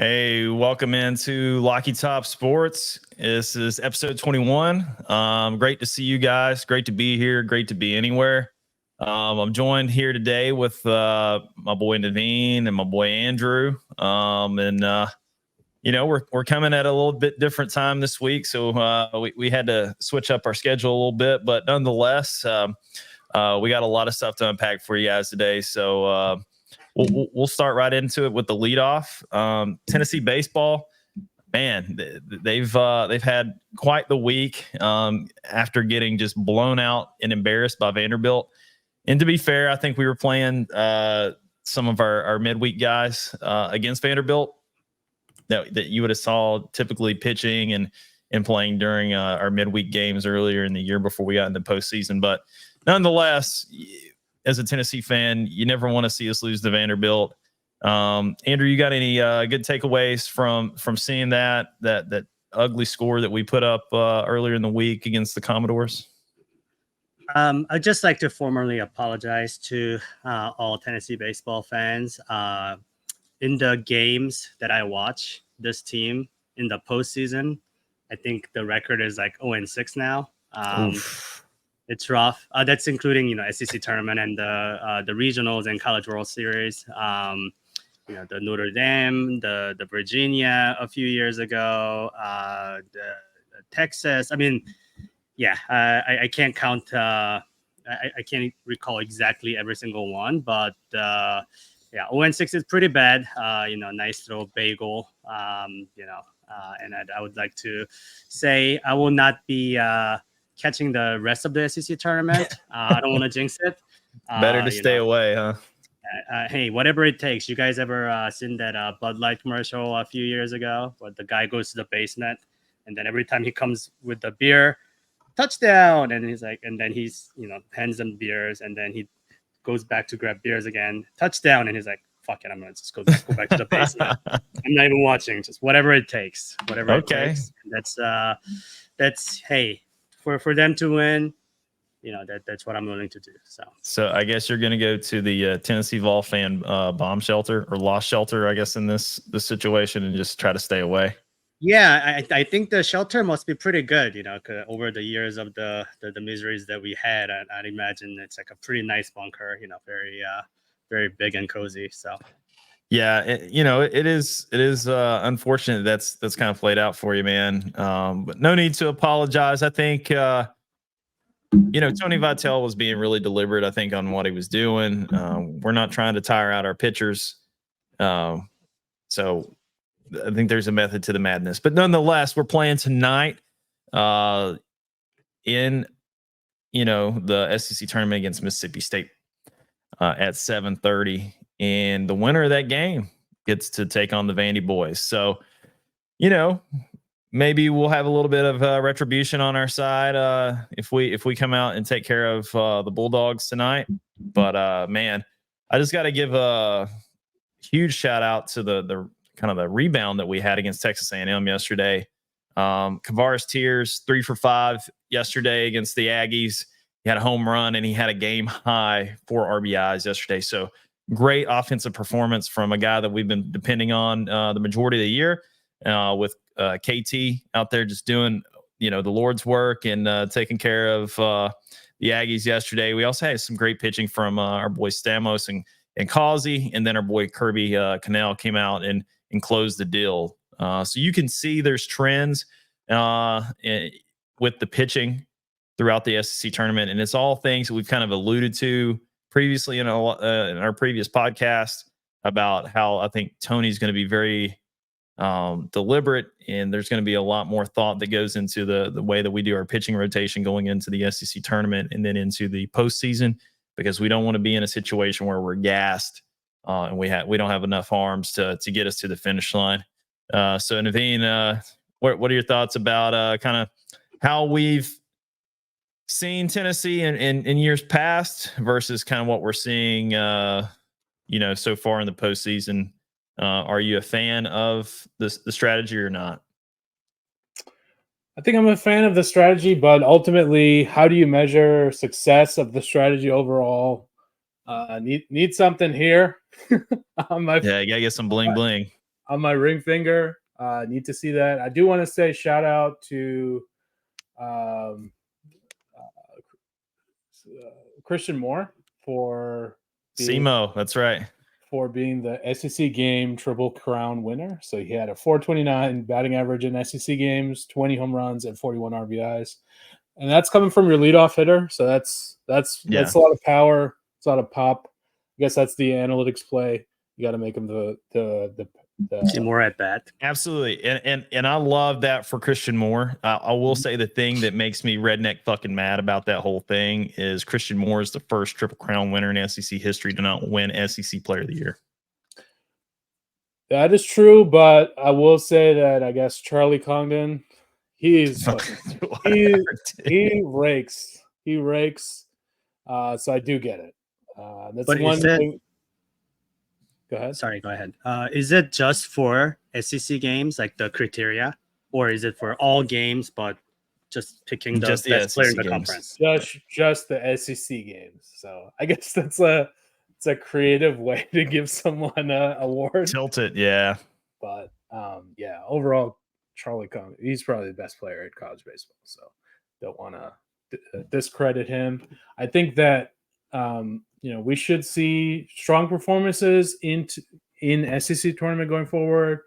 Hey, welcome into Locky Top Sports. This is episode 21. Great to see you guys. Great to be here. Great to be anywhere. I'm joined here today with my boy Naveen and my boy Andrew. We're coming at a little bit different time this week, so we had to switch up our schedule a little bit. But nonetheless, we got a lot of stuff to unpack for you guys today. So we'll start right into it with the leadoff. Tennessee baseball, man, they've had quite the week after getting just blown out and embarrassed by Vanderbilt. And to be fair, I think we were playing some of our midweek guys against Vanderbilt that you would have saw typically pitching and playing during our midweek games earlier in the year before we got into postseason. But nonetheless, as a Tennessee fan, you never want to see us lose to Vanderbilt. Andrew, you got any good takeaways from seeing that ugly score that we put up earlier in the week against the Commodores? I'd just like to formally apologize to all Tennessee baseball fans. In the games that I watch this team in the postseason, I think the record is like 0-6 now. It's rough. That's including, SEC tournament and the regionals and College World Series. The Notre Dame, the Virginia a few years ago, the Texas. I mean, yeah, I can't count. I can't recall exactly every single one, but 0-6 is pretty bad. Nice little bagel. And I would like to say I will not be catching the rest of the SEC tournament. I don't want to jinx it. Better to stay away, huh? Hey, whatever it takes. You guys ever seen that Bud Light commercial a few years ago where the guy goes to the basement and then every time he comes with the beer, touchdown, and he's like, and then he's pens them beers, and then he goes back to grab beers again, touchdown, and he's like, fuck it, I'm gonna just go back to the basement. I'm not even watching, just whatever it takes. Whatever it takes. That's hey. For them to win, that's what I'm willing to do. So I guess you're going to go to the Tennessee Vol fan bomb shelter or lost shelter, I guess, in this situation and just try to stay away. Yeah, I think the shelter must be pretty good, over the years of the miseries that we had. I'd imagine it's like a pretty nice bunker, very very big and cozy. So. Yeah, it is unfortunate that's kind of played out for you, man. But no need to apologize. I think Tony Vitello was being really deliberate, I think, on what he was doing. We're not trying to tire out our pitchers. So I think there's a method to the madness. But nonetheless, we're playing tonight in the SEC tournament against Mississippi State at 7:30. And the winner of that game gets to take on the Vandy boys. So, maybe we'll have a little bit of retribution on our side if we come out and take care of the Bulldogs tonight. But man, I just got to give a huge shout out to the kind of the rebound that we had against Texas A&M yesterday. Kavaris Tears 3 for 5 yesterday against the Aggies. He had a home run and he had a game high 4 RBIs yesterday. So great offensive performance from a guy that we've been depending on the majority of the year with KT out there just doing, the Lord's work and taking care of the Aggies yesterday. We also had some great pitching from our boy Stamos and Causey, and then our boy Kirby Cannell came out and closed the deal. So you can see there's trends with the pitching throughout the SEC tournament, and it's all things that we've kind of alluded to previously in our previous podcast about how I think Tony's going to be very deliberate, and there's going to be a lot more thought that goes into the way that we do our pitching rotation going into the SEC tournament and then into the postseason, because we don't want to be in a situation where we're gassed and we don't have enough arms to get us to the finish line. So Naveen, what are your thoughts about kind of how we've seen Tennessee in years past versus kind of what we're seeing, so far in the postseason? Are you a fan of the strategy or not? I think I'm a fan of the strategy, but ultimately, how do you measure success of the strategy overall? Need something here. Yeah, you gotta get some bling bling. on my ring finger. Need to see that. I do want to say shout out to Christian Moore for SEMO. That's right. For being the SEC game Triple Crown winner. So he had a 429 batting average in SEC games, 20 home runs, and 41 RBIs. And that's coming from your leadoff hitter. So that's a lot of power. It's a lot of pop. I guess that's the analytics play. You got to make him the more at bat. Absolutely. And I love that for Christian Moore. I will say the thing that makes me redneck fucking mad about that whole thing is Christian Moore is the first Triple Crown winner in SEC history to not win SEC Player of the Year. That is true, but I will say that I guess Charlie Congdon, he rakes. He rakes. So I do get it. That's but one thing. Go ahead. Sorry, go ahead. Is it just for SEC games, like the criteria, or is it for all games, but just picking the best player in the conference? Just the SEC games. So I guess it's a creative way to give someone an award. Tilt it, yeah. But overall, Charlie Congdon, he's probably the best player in college baseball. So don't want to discredit him. I think that we should see strong performances in SEC tournament going forward.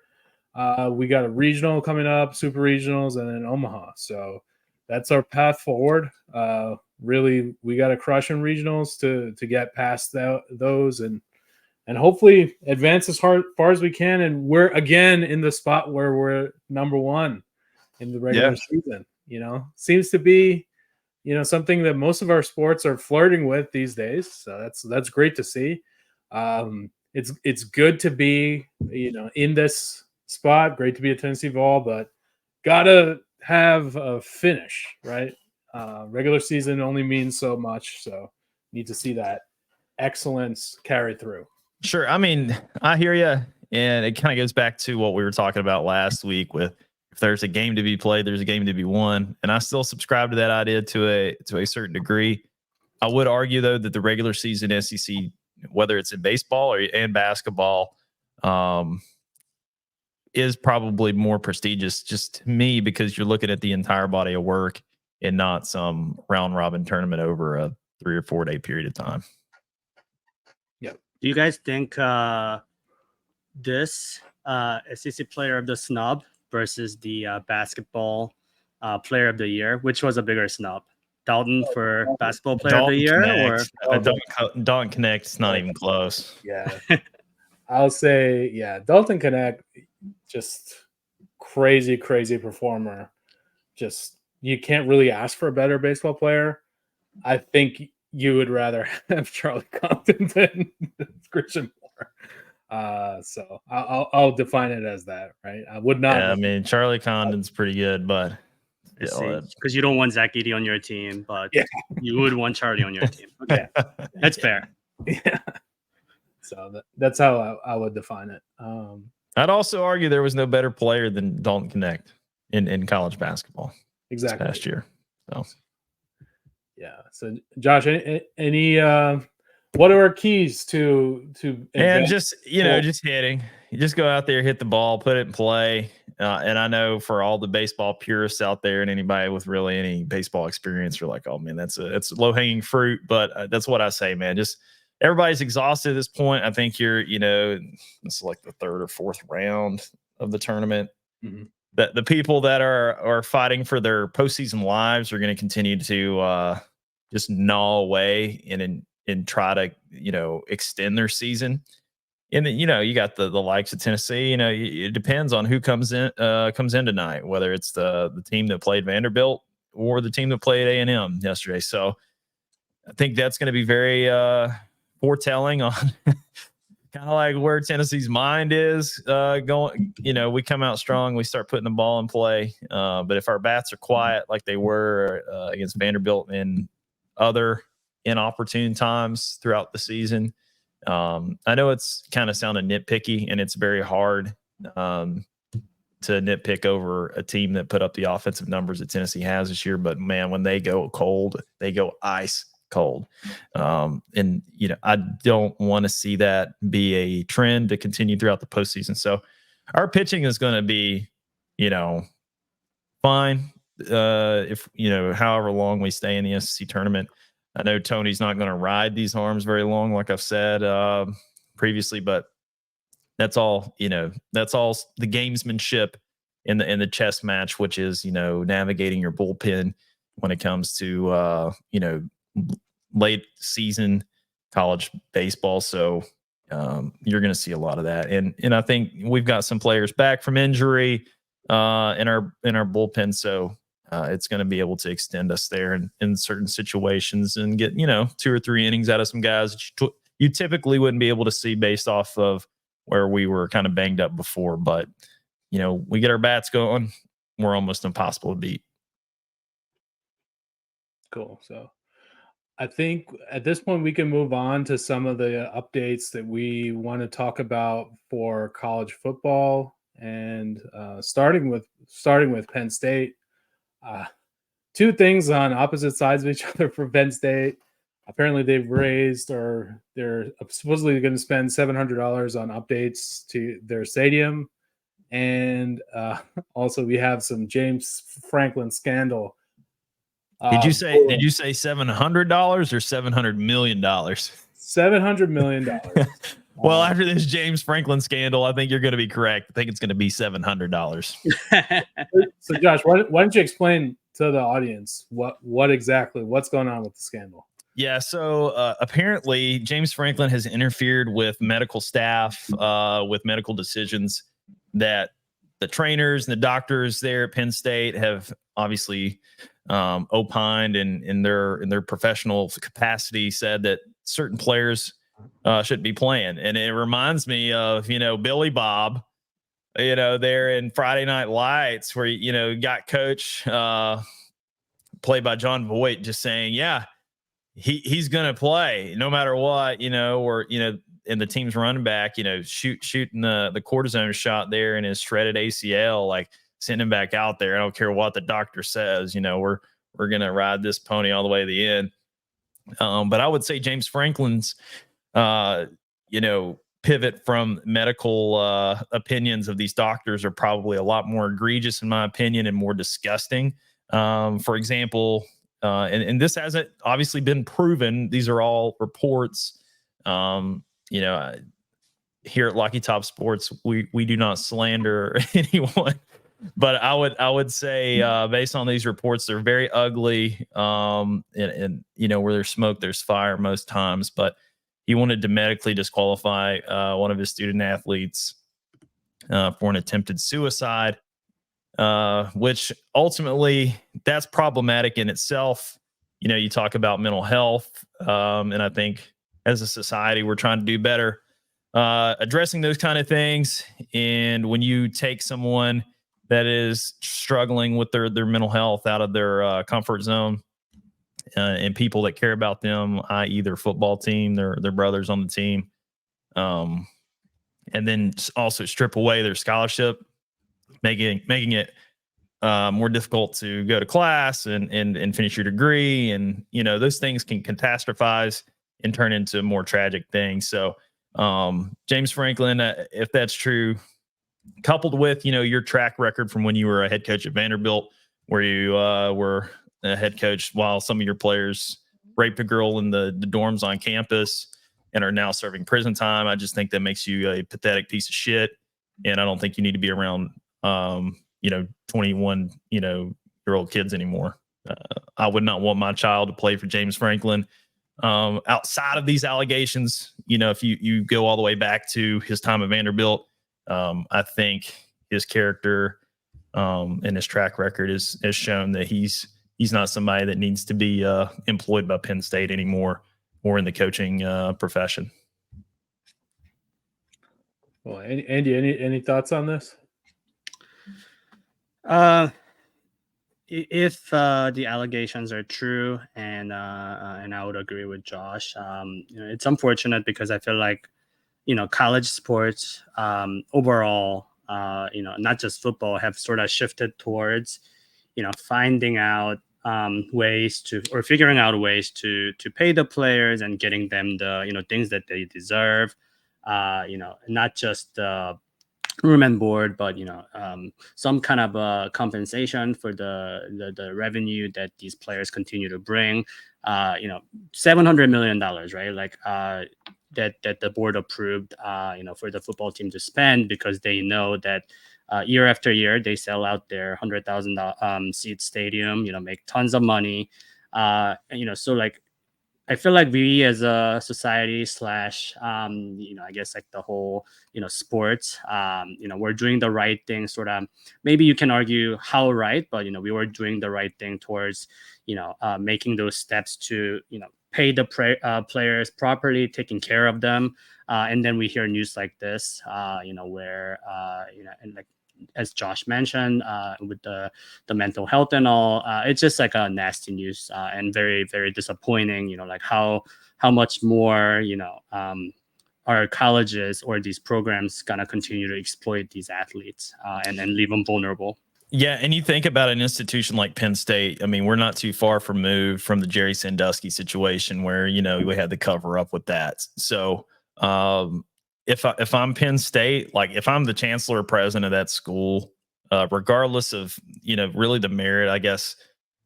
We got a regional coming up, super regionals, and then Omaha. So that's our path forward. Really, we got to crush in regionals to get past those and hopefully advance as far as we can. And we're again in the spot where we're number one in the regular season. Seems to be something that most of our sports are flirting with these days. So that's great to see. It's good to be, in this spot. Great to be a Tennessee Vol, but gotta have a finish, right? Regular season only means so much. So need to see that excellence carry through. Sure. I mean, I hear you. And it kind of goes back to what we were talking about last week with, if there's a game to be played, there's a game to be won. And I still subscribe to that idea to a certain degree. I would argue, though, that the regular season SEC, whether it's in baseball and basketball, is probably more prestigious just to me because you're looking at the entire body of work and not some round robin tournament over a 3 or 4 day period of time. Yeah. Do you guys think this SEC Player of the Snub versus the basketball Player of the Year, which was a bigger snub? Dalton for basketball Player of the Year, Connect, or Dalton Connect? It's not even close. Yeah, I'll say Dalton Connect, just crazy performer. Just you can't really ask for a better baseball player. I think you would rather have Charlie Congdon than Christian Moore. So I'll define it as that, right? I would not. Yeah, I mean, Charlie Condon's pretty good, but because you don't want Zach Edey on your team, but you would want Charlie on your team. Okay, that's fair. Yeah. So that's how I would define it. I'd also argue there was no better player than Dalton Connect in college basketball. Exactly. This past year. So. Yeah. So Josh, any what are our keys to and just just hitting? You just go out there, hit the ball, put it in play. And I know for all the baseball purists out there and anybody with really any baseball experience, you're like, oh man, it's low hanging fruit. But that's what I say, man. Just everybody's exhausted at this point. I think it's like the third or fourth round of the tournament. Mm-hmm. The people that are fighting for their postseason lives are going to continue to just gnaw away and try to extend their season. And then, you got the likes of Tennessee. It depends on who comes in tonight, whether it's the team that played Vanderbilt or the team that played A&M yesterday. So I think that's going to be very foretelling on kind of like where Tennessee's mind is going. We come out strong, we start putting the ball in play. But if our bats are quiet like they were against Vanderbilt and other inopportune times throughout the season, I know it's kind of sounding nitpicky, and it's very hard to nitpick over a team that put up the offensive numbers that Tennessee has this year. But man, when they go cold, they go ice cold. I don't want to see that be a trend to continue throughout the postseason. So our pitching is going to be, fine. If however long we stay in the SEC tournament, I know Tony's not going to ride these arms very long, like I've said previously, but that's all. That's all the gamesmanship in the chess match, which is navigating your bullpen when it comes to late season college baseball. So you're going to see a lot of that, and I think we've got some players back from injury in our bullpen, so it's going to be able to extend us there in certain situations and get 2 or 3 innings out of some guys that you typically wouldn't be able to see based off of where we were kind of banged up before. But we get our bats going, we're almost impossible to beat. Cool. So I think at this point we can move on to some of the updates that we want to talk about for college football, and starting with Penn State. 2 things on opposite sides of each other for Penn State. Apparently they've raised, or they're supposedly going to spend $700 on updates to their stadium. And also we have some James Franklin scandal. Did you say $700 or $700 million? $700 million. Well, after this James Franklin scandal, I think you're going to be correct. I think it's going to be $700. So Josh, why don't you explain to the audience what's going on with the scandal? Yeah, so apparently James Franklin has interfered with medical staff, with medical decisions that the trainers and the doctors there at Penn State have obviously opined in their professional capacity, said that certain players shouldn't be playing. And it reminds me of, Billy Bob, there in Friday Night Lights, where, got Coach played by John Voight, just saying, yeah, he's going to play no matter what, or, and the team's running back, shooting the cortisone shot there in his shredded ACL, like send him back out there. I don't care what the doctor says, we're going to ride this pony all the way to the end. But I would say James Franklin's, pivot from medical opinions of these doctors are probably a lot more egregious, in my opinion, and more disgusting. For example, and this hasn't obviously been proven. These are all reports. Here at Lucky Top Sports, we do not slander anyone. But I would say based on these reports, they're very ugly. And where there's smoke, there's fire most times. But he wanted to medically disqualify one of his student athletes for an attempted suicide, which ultimately that's problematic in itself. You talk about mental health, and I think as a society we're trying to do better addressing those kind of things. And when you take someone that is struggling with their mental health out of their comfort zone, and people that care about them, i.e. their football team, their brothers on the team, and then also strip away their scholarship, making it more difficult to go to class and finish your degree. And, those things can catastrophize and turn into more tragic things. So James Franklin, if that's true, coupled with, your track record from when you were a head coach at Vanderbilt, where you were a head coach while some of your players raped a girl in the dorms on campus and are now serving prison time, I just think that makes you a pathetic piece of shit. And I don't think you need to be around, 21, year old kids anymore. I would not want my child to play for James Franklin. Outside of these allegations, if you go all the way back to his time at Vanderbilt, I think his character and his track record has shown that he's not somebody that needs to be employed by Penn State anymore or in the coaching profession. Well, Andy, any thoughts on this? If the allegations are true, and I would agree with Josh, it's unfortunate because I feel like, college sports overall, not just football, have sort of shifted towards, finding out figuring out ways to pay the players and getting them the, things that they deserve, not just room and board, but some kind of compensation for the revenue that these players continue to bring. $700 million, right? Like that the board approved, for the football team to spend, because they know that year after year they sell out their 100,000 seat stadium, make tons of money. So like I feel like we as a society slash, I guess like the whole, sports, we're doing the right thing, sort of. Maybe you can argue how right, but, we were doing the right thing towards, making those steps to, pay the players properly, taking care of them. And then we hear news like this, where, and like, as Josh mentioned, with the mental health and all, it's just like a nasty news, and very, very disappointing. Like how much more our colleges or these programs gonna continue to exploit these athletes, and leave them vulnerable. Yeah, and you think about an institution like Penn State. I mean, we're not too far removed from the Jerry Sandusky situation, where we had to cover up with that. So if I'm Penn State, like if I'm the chancellor or president of that school, regardless of really the merit, I guess,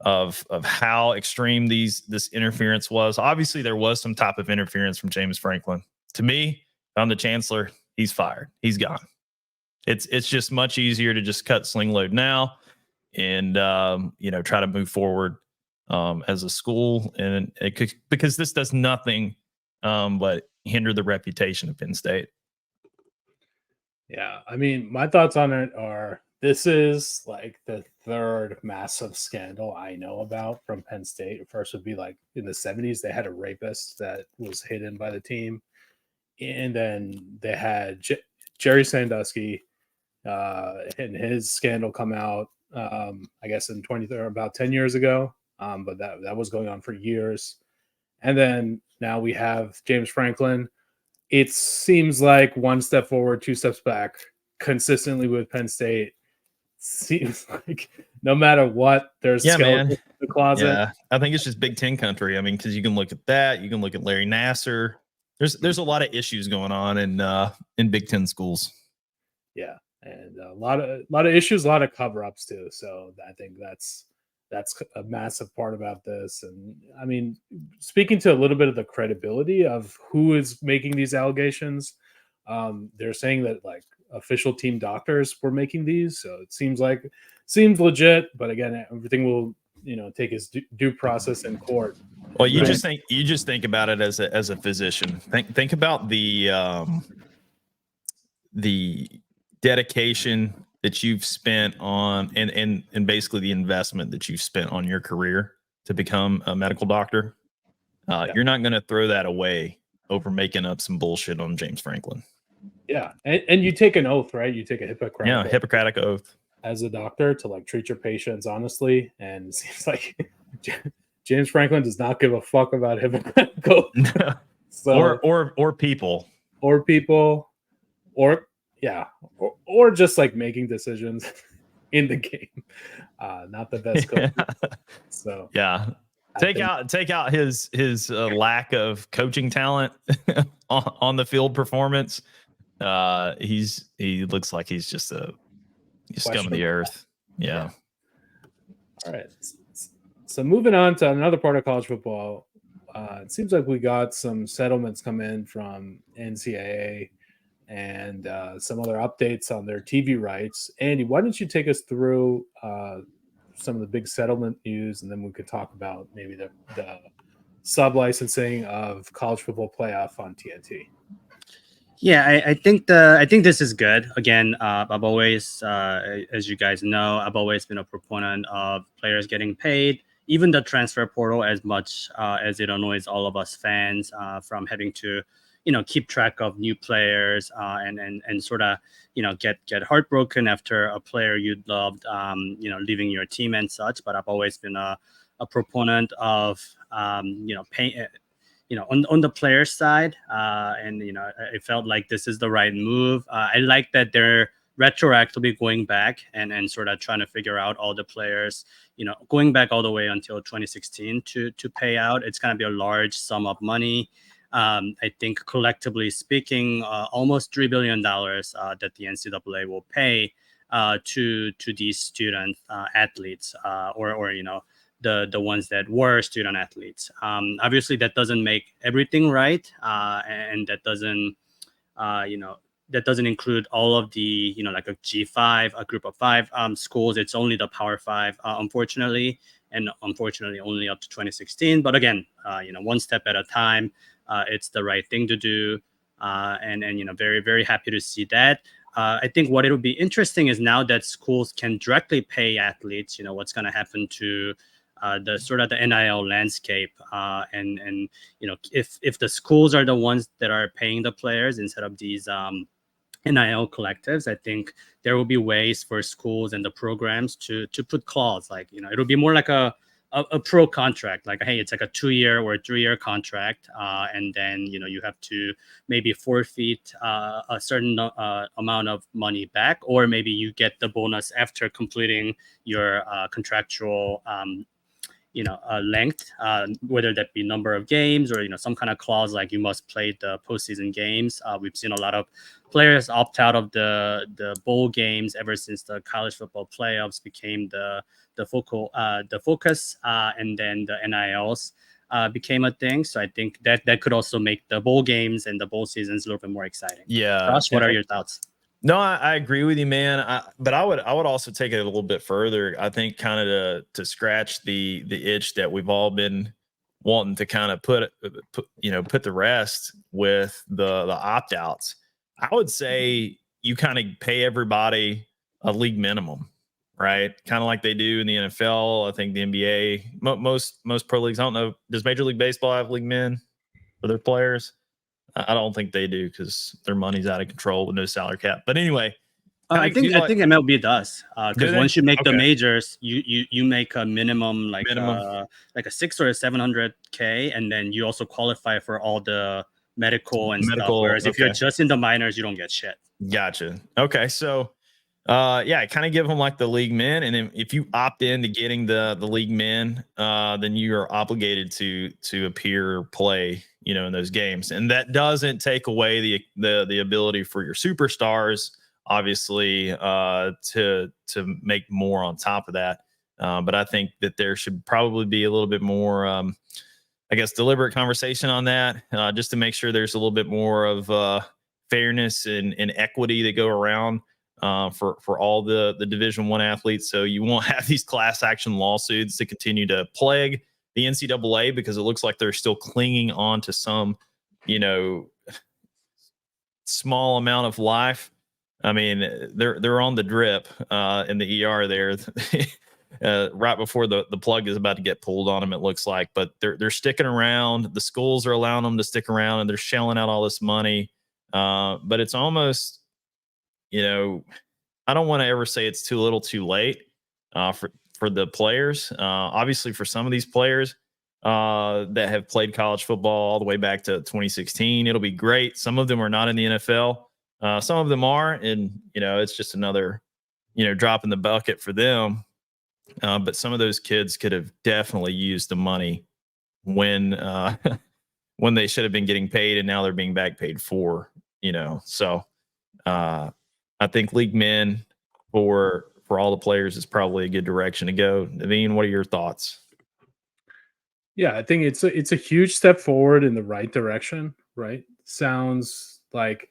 of how extreme this interference was. Obviously, there was some type of interference from James Franklin. To me, if I'm the chancellor, he's fired. He's gone. It's just much easier to just cut sling load now and try to move forward as a school, and because this does nothing but hinder the reputation of Penn State. Yeah, I mean, my thoughts on it are, this is like the third massive scandal I know about from Penn State. First would be like in the 70s, they had a rapist that was hidden by the team. And then they had Jerry Sandusky and his scandal come out, I guess in about 10 years ago. But that was going on for years. And then now we have James Franklin. It seems like one step forward, two steps back, consistently with Penn State. Seems like no matter what, there's skeletons in the closet. Yeah, I think it's just Big Ten country. I mean, because you can look at that, you can look at Larry Nassar. There's a lot of issues going on in Big Ten schools. Yeah, and a lot of issues, a lot of cover-ups too. So I think that's a massive part about this. And I mean, speaking to a little bit of the credibility of who is making these allegations, they're saying that like official team doctors were making these. So it seems legit, but again, everything will, take its due process in court. Well, you just think about it as a physician. Think about the dedication that you've spent on and basically the investment that you've spent on your career to become a medical doctor. You're not going to throw that away over making up some bullshit on James Franklin. Yeah. And you take an oath, right? You take a Hippocratic oath as a doctor to like treat your patients honestly. And it seems like James Franklin does not give a fuck about Hippocratic oath. So, or people. Or just like making decisions in the game. Not the best coach. So yeah, take out his lack of coaching talent on the field performance. He looks like he's just a scum of the earth. Yeah. All right. So moving on to another part of college football, it seems like we got some settlements come in from NCAA and some other updates on their TV rights. Andy, why don't you take us through some of the big settlement news, and then we could talk about maybe the sub-licensing of college football playoff on TNT. Yeah, I think this is good. Again, I've always, as you guys know, I've always been a proponent of players getting paid. Even the transfer portal, as much as it annoys all of us fans from having to, keep track of new players and sort of, get heartbroken after a player you loved, leaving your team and such. But I've always been a proponent of, paying. On the player side, and I felt like this is the right move. I like that they're retroactively going back and sort of trying to figure out all the players, going back all the way until 2016 to pay out. It's going to be a large sum of money. I think collectively speaking, almost $3 billion that the NCAA will pay to these student athletes or the ones that were student athletes. Obviously, that doesn't make everything right, and that doesn't that doesn't include all of the like a G5, a group of five schools. It's only the Power Five, unfortunately, and unfortunately only up to 2016. But again, one step at a time. It's the right thing to do, and very very happy to see that. I think what it'll be interesting is now that schools can directly pay athletes. What's going to happen to the sort of the NIL landscape, and if the schools are the ones that are paying the players instead of these NIL collectives, I think there will be ways for schools and the programs to put clause like it'll be more like a pro contract, like hey, it's like a 2-year or a 3-year contract, and then you have to maybe forfeit a certain amount of money back, or maybe you get the bonus after completing your contractual length, whether that be number of games or some kind of clause like you must play the postseason games. We've seen a lot of players opt out of the bowl games ever since the college football playoffs became the focus, and then the NILs became a thing. So I think that could also make the bowl games and the bowl seasons a little bit more exciting. Yeah. Josh, what are your thoughts? No, I agree with you, man. But I would also take it a little bit further. I think kind of to scratch the itch that we've all been wanting to kind of put the rest with the opt outs. I would say you kind of pay everybody a league minimum, right? Kind of like they do in the NFL. I think the NBA, most pro leagues. I don't know. Does Major League Baseball have league men for their players? I don't think they do because their money's out of control with no salary cap. But anyway, I think MLB does, because once you make the majors, you make a minimum like a 600 or 700K, and then you also qualify for all the medical stuff. Whereas if you're just in the minors, you don't get shit. Gotcha. Okay, so kind of give them like the league men, and then if you opt into getting the league men, then you are obligated to appear play in those games, and that doesn't take away the ability for your superstars obviously to make more on top of that, but I think that there should probably be a little bit more I guess deliberate conversation on that, just to make sure there's a little bit more of fairness and equity that go around for all the Division I athletes. So you won't have these class action lawsuits to continue to plague the NCAA, because it looks like they're still clinging on to some, small amount of life. I mean, they're on the drip in the ER there. Right before the plug is about to get pulled on them, it looks like, but they're sticking around. The schools are allowing them to stick around, and they're shelling out all this money. But it's almost, I don't want to ever say it's too little, too late for the players. Obviously, for some of these players that have played college football all the way back to 2016, it'll be great. Some of them are not in the NFL. Some of them are, and it's just another drop in the bucket for them. But some of those kids could have definitely used the money when when they should have been getting paid, and now they're being back paid for. So I think league men for all the players is probably a good direction to go. Naveen, what are your thoughts? Yeah, I think it's a huge step forward in the right direction, right? Sounds like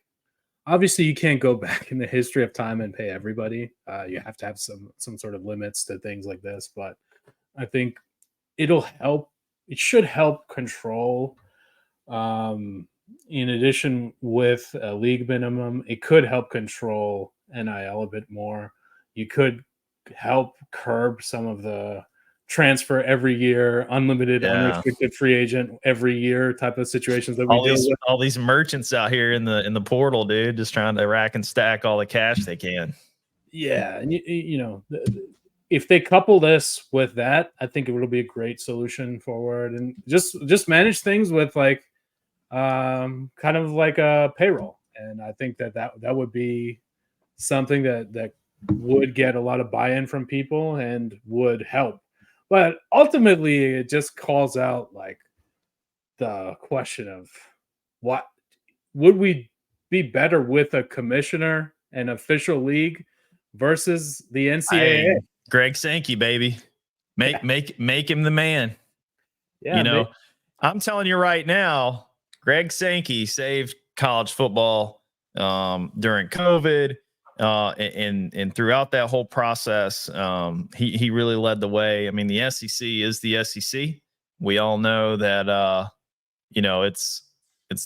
obviously you can't go back in the history of time and pay everybody. You have to have some sort of limits to things like this, but I think it'll help. It should help control. In addition, with a league minimum, it could help control NIL a bit more. You could help curb some of the transfer every year, unlimited, unrestricted free agent every year type of situations that we deal with. All these merchants out here in the portal, dude, just trying to rack and stack all the cash they can. Yeah, and if they couple this with that, I think it will be a great solution forward, and just manage things with like kind of like a payroll. And I think that would be something that would get a lot of buy-in from people and would help. But ultimately, it just calls out like the question of what would we be better with a commissioner and official league versus the NCAA? Hey, Greg Sankey, baby. Make him the man. Yeah, You know, I'm telling you right now, Greg Sankey saved college football during COVID, and throughout that whole process. He really led the way. I mean, the SEC is the SEC. We all know that it's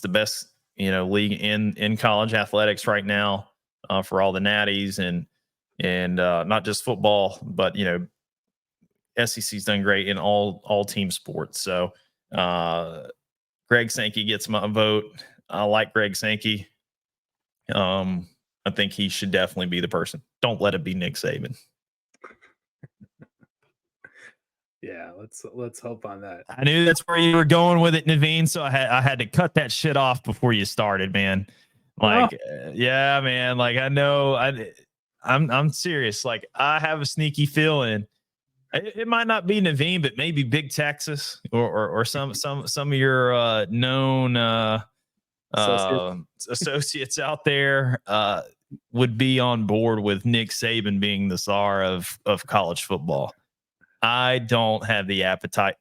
the best league in college athletics right now, for all the natties and not just football, but SEC's done great in all team sports. So Greg Sankey gets my vote. I like Greg Sankey. I think he should definitely be the person. Don't let it be Nick Saban. Yeah, let's hope on that. I knew that's where you were going with it, Naveen. So I had to cut that shit off before you started, man. Like, yeah, man. Like, I know I'm serious. Like, I have a sneaky feeling it might not be Naveen, but maybe Big Texas or some of your known associates out there would be on board with Nick Saban being the czar of college football. I don't have the appetite.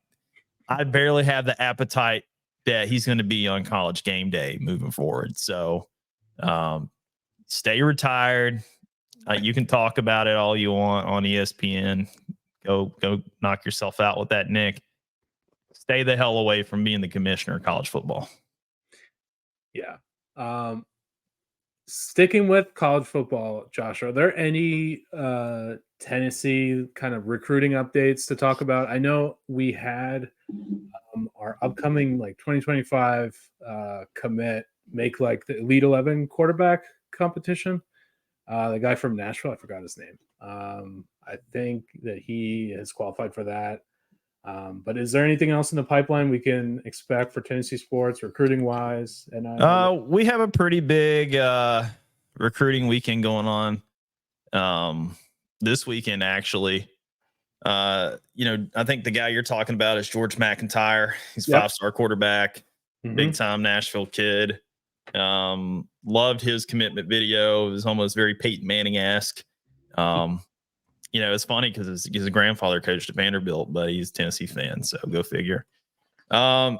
I barely have the appetite that he's going to be on College Game Day moving forward. So stay retired. You can talk about it all you want on ESPN. Go knock yourself out with that, Nick. Stay the hell away from being the commissioner of college football. Yeah. Sticking with college football, Josh, are there any Tennessee kind of recruiting updates to talk about? I know we had our upcoming 2025 commit make the Elite 11 quarterback competition. The guy from Nashville, I forgot his name. I think that he has qualified for that. But is there anything else in the pipeline we can expect for Tennessee sports recruiting wise? And we have a pretty big recruiting weekend going on this weekend, actually. I think the guy you're talking about is George McIntyre. He's a 5-star quarterback, big time Nashville kid. Loved his commitment video. It was almost very Peyton Manning-esque. It's funny because his grandfather coached at Vanderbilt, but he's a Tennessee fan, so go figure. But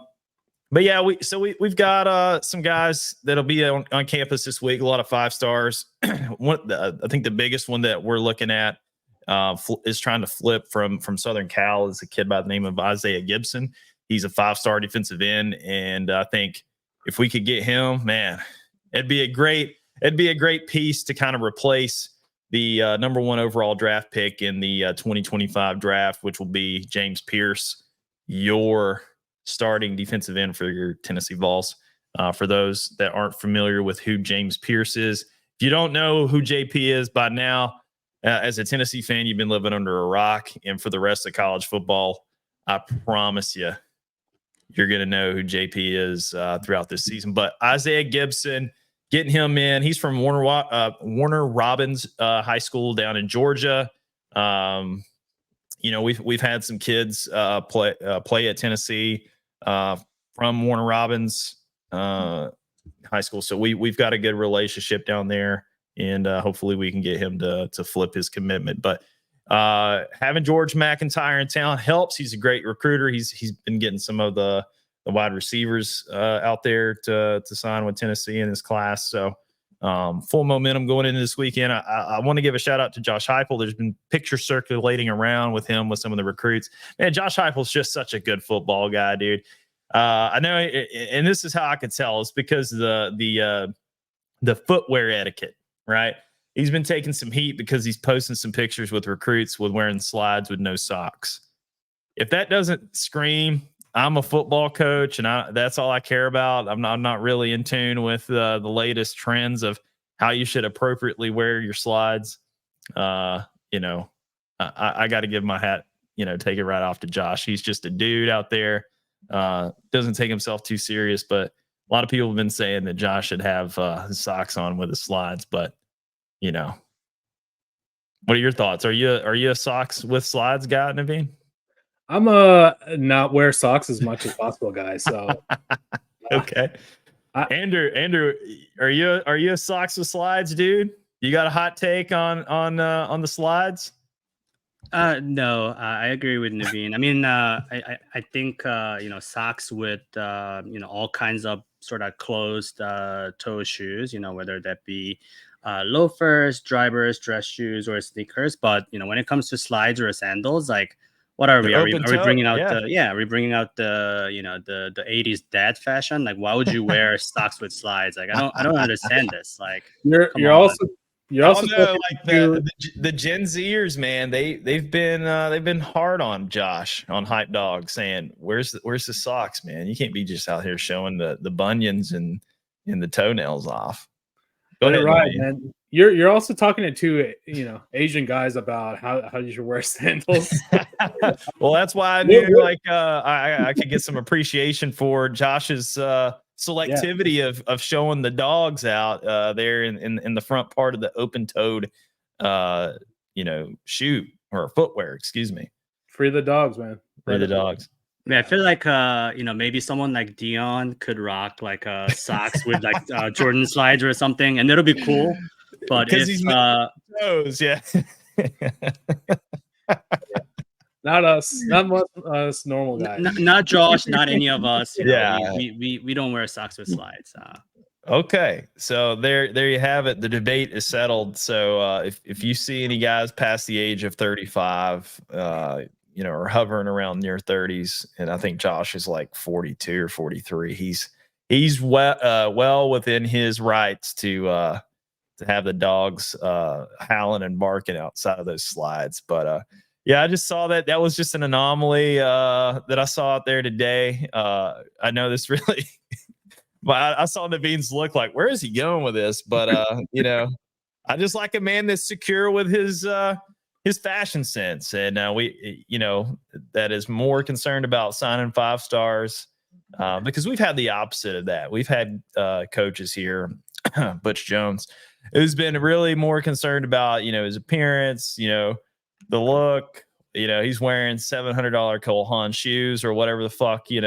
yeah, we've got some guys that'll be on campus this week. A lot of 5 stars. I think the biggest one that we're looking at is trying to flip from Southern Cal is a kid by the name of Isaiah Gibson. He's a 5-star defensive end, and I think if we could get him, man, it'd be a great piece to kind of replace the number 1 overall draft pick in the 2025 draft, which will be James Pierce, your starting defensive end for your Tennessee Vols. For those that aren't familiar with who James Pierce is, if you don't know who JP is by now, as a Tennessee fan, you've been living under a rock. And for the rest of college football, I promise you're going to know who JP is throughout this season. But Isaiah Gibson, getting him in. He's from Warner Robins High School down in Georgia. We've had some kids play at Tennessee from Warner Robins High School, so we've got a good relationship down there, and hopefully we can get him to flip his commitment. But having George McIntyre in town helps. He's a great recruiter. He's been getting some of the wide receivers out there to sign with Tennessee in his class. So full momentum going into this weekend. I want to give a shout out to Josh Heupel. There's been pictures circulating around with him with some of the recruits. Man, Josh Heupel's just such a good football guy, dude. I know, and this is how I could tell. It's because the footwear etiquette, right? He's been taking some heat because he's posting some pictures with recruits with wearing slides with no socks. If that doesn't scream, I'm a football coach, and that's all I care about. I'm not really in tune with the latest trends of how you should appropriately wear your slides. I got to give my hat, take it right off to Josh. He's just a dude out there. Doesn't take himself too serious, but a lot of people have been saying that Josh should have his socks on with his slides. But what are your thoughts? Are you a socks with slides guy, Naveen? I'm a not wear socks as much as possible guy. So okay. Andrew, are you a socks with slides, dude? You got a hot take on the slides? No, I agree with Naveen. I mean, I think socks with all kinds of sort of closed toe shoes, whether that be loafers, drivers, dress shoes, or sneakers. But when it comes to slides or sandals, like, what are we? The open Are we toe, bringing out yeah. Are we bringing out the 80s dad fashion? Like, why would you wear socks with slides? Like, I don't understand this. Like, come You're on. also know, talking like to the Gen Zers, man. They've been hard on Josh on Hype Dog, saying where's the socks, man? You can't be just out here showing the bunions and the toenails off. Go Let it ahead, ride, Naveen. man. You're also talking to two Asian guys about how you should wear sandals. Well, that's why I knew I could get some appreciation for Josh's selectivity of showing the dogs out there in the front part of the open-toed shoe or footwear, excuse me. Free the dogs, man. Free the dogs. I mean, I feel like maybe someone like Dion could rock like socks with like Jordan slides or something, and it'll be cool. But if he's toes, yeah. Not us, not us normal guys. Not Josh, not any of us. Yeah. We don't wear socks with slides. Okay, so there you have it. The debate is settled. So if you see any guys past the age of 35, or hovering around near 30s, and I think Josh is like 42 or 43, he's well within his rights to have the dogs howling and barking outside of those slides. But yeah, I just saw that was just an anomaly that I saw out there today. I know this really. But I saw Naveen's look like, where is he going with this? But I just like a man that's secure with his fashion sense, and we that is more concerned about signing 5 stars because we've had the opposite of that. We've had coaches here, Butch Jones, who's been really more concerned about his appearance, the look. He's wearing $700 Cole Haan shoes or whatever the fuck he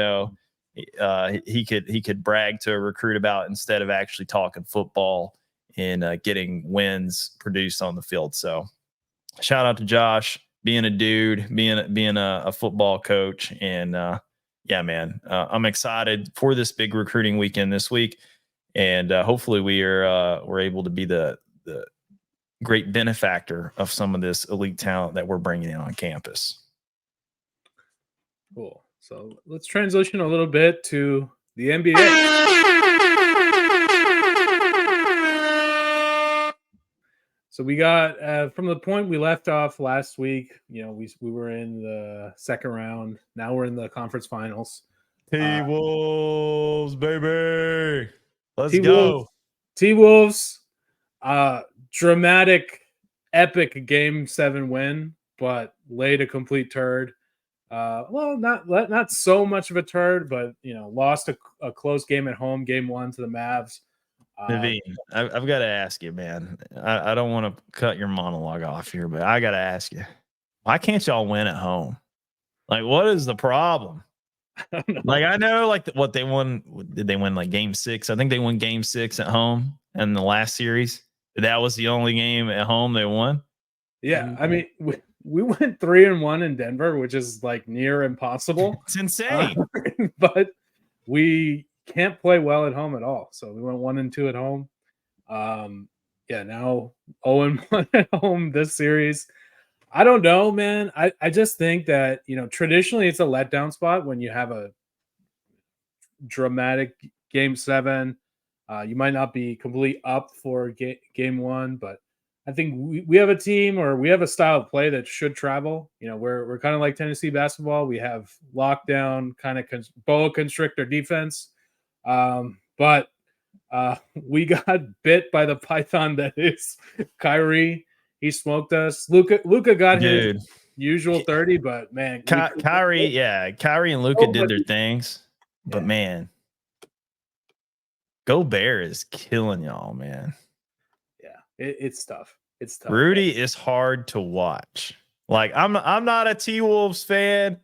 could brag to a recruit about instead of actually talking football and getting wins produced on the field. So shout out to Josh being a dude, being a football coach. And yeah, man, I'm excited for this big recruiting weekend this week. And hopefully we're able to be the great benefactor of some of this elite talent that we're bringing in on campus. Cool. So let's transition a little bit to the NBA. So we got from the point we left off last week. We were in the second round. Now we're in the conference finals. T-Wolves, baby. Let's go. T-Wolves. Dramatic, epic Game 7 win, but laid a complete turd. Well, not so much of a turd, but lost a close game at home, Game 1 to the Mavs. Naveen, I've got to ask you, man. I don't want to cut your monologue off here, but I got to ask you, why can't y'all win at home? Like, what is the problem? I know, what they won. Did they win Game 6? I think they won Game 6 at home in the last series. That was the only game at home they won. Yeah, I mean, we went 3-1 in Denver, which is near impossible. It's insane. But we can't play well at home at all. So we went 1-2 at home. Now 0-1 at home this series. I don't know, man. I just think that, traditionally it's a letdown spot when you have a dramatic Game 7. You might not be completely up for Game 1, but I think we have a team, or we have a style of play that should travel. We're kind of like Tennessee basketball. We have lockdown, kind of boa constrictor defense. But we got bit by the python that is Kyrie. He smoked us. Luka got his usual 30, but man, Kyrie and Luka did their things, but man, Gobert is killing y'all, man. Yeah, it's tough. It's tough. Rudy is hard to watch. I'm not a T-Wolves fan,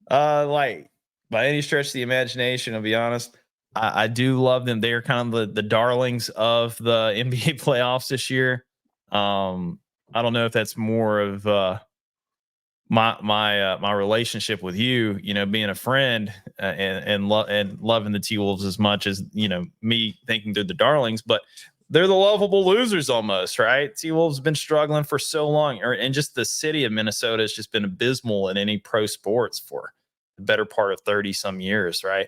by any stretch of the imagination, I'll be honest. I do love them. They are kind of the darlings of the NBA playoffs this year. I don't know if that's more of my relationship with you, being a friend and loving the T Wolves as much as me thinking they're the darlings, but they're the lovable losers almost, right? T Wolves have been struggling for so long, and just the city of Minnesota has just been abysmal in any pro sports for the better part of 30 some years, right?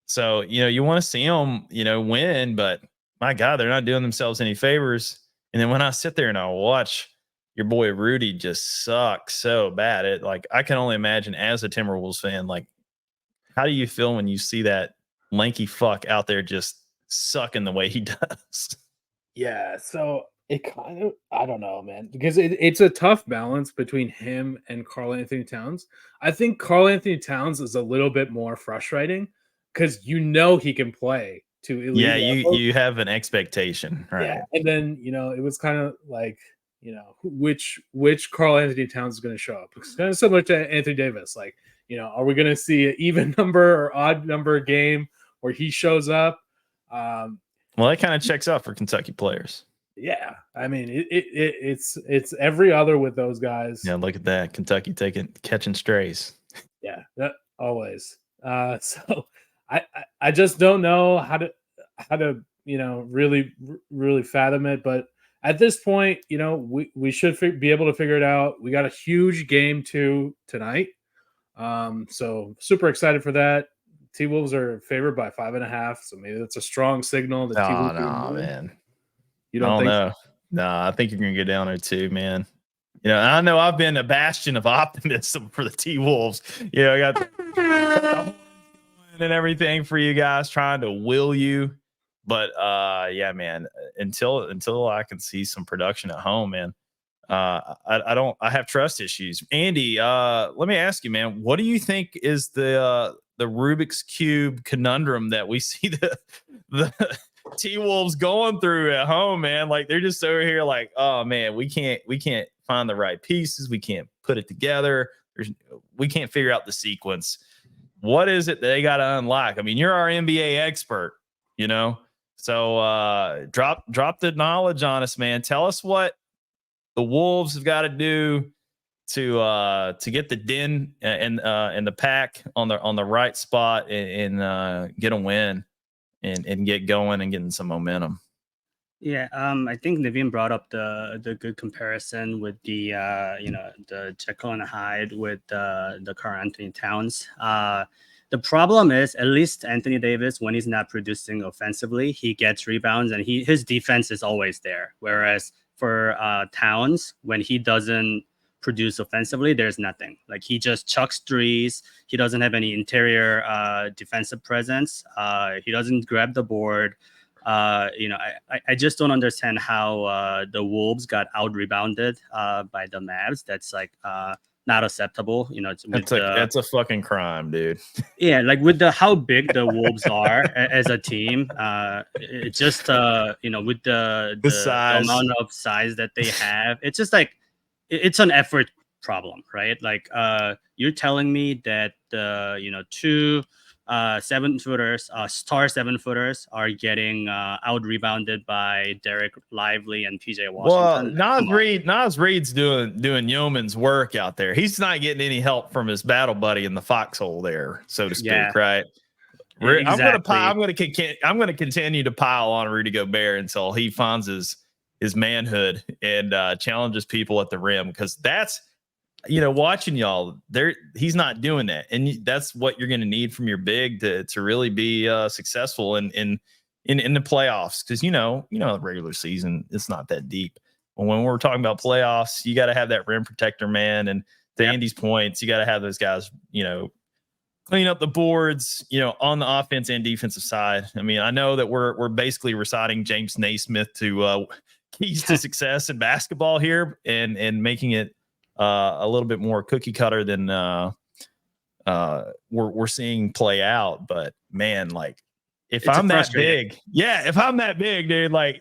So, you want to see them, win, but my God, they're not doing themselves any favors. And then when I sit there and I watch your boy Rudy just suck so bad, I can only imagine as a Timberwolves fan, how do you feel when you see that lanky fuck out there just sucking the way he does? Yeah, so it kind of, I don't know, man, because it's a tough balance between him and Karl Anthony Towns. I think Karl Anthony Towns is a little bit more frustrating because he can play to elite Yeah, level. you have an expectation, right? Yeah, and then it was kind of like which Karl Anthony Towns is going to show up. It's kind of similar to Anthony Davis. Are we going to see an even number or odd number game where he shows up? Well, that kind of checks out for Kentucky players. Yeah, I mean it's every other with those guys. Yeah, look at that, Kentucky catching strays. Yeah, that always. So I just don't know how to really fathom it, but at this point, we should be able to figure it out. We got a huge game 2 tonight, so super excited for that. T-Wolves are favored by 5.5, so maybe that's a strong signal that T-Wolves No, man. You don't think know. No, I think you're gonna get down there too, man. I know I've been a bastion of optimism for the T-Wolves. I got the and everything for you guys, trying to will you. But yeah, man, until I can see some production at home, man, I have trust issues. Andy, let me ask you, man, what do you think is the Rubik's Cube conundrum that we see the T-Wolves going through at home, man? They're just over here oh man, we can't find the right pieces, we can't put it together, we can't figure out the sequence. What is it that they got to unlock? I mean, you're our NBA expert, so drop the knowledge on us, man. Tell us what the Wolves have got to do to get the den and the pack on the right spot and get a win and get going and getting some momentum. Yeah, I think Naveen brought up the good comparison with the the Jekyll and Hyde with the Karl Anthony Towns. The problem is, at least Anthony Davis, when he's not producing offensively, he gets rebounds and his defense is always there. Whereas for Towns, when he doesn't produce offensively, there's nothing. He just chucks threes. He doesn't have any interior defensive presence. He doesn't grab the board. I just don't understand how the Wolves got out rebounded by the Mavs. That's not acceptable. That's a fucking crime, dude. Yeah, with how big the Wolves are as a team, it's just with the size. amount of size that they have, it's just it's an effort problem, right? You're telling me that two 7-footers, star 7-footers are getting out rebounded by Derek Lively and PJ Washington. Well, Nas Reed's doing yeoman's work out there. He's not getting any help from his battle buddy in the foxhole there, so to speak, right? Yeah, exactly. I'm going to continue to pile on Rudy Gobert until he finds his manhood and challenges people at the rim, because that's watching y'all there, he's not doing that, and that's what you're going to need from your big to really be successful in the playoffs, because the regular season, it's not that deep. But when we're talking about playoffs, you got to have that rim protector, man. And to Andy's points, you got to have those guys clean up the boards on the offense and defensive side. I mean, I know that we're basically reciting James Naismith to keys to success in basketball here, and making it a little bit more cookie cutter than we're seeing play out. But man, if I'm that big, dude,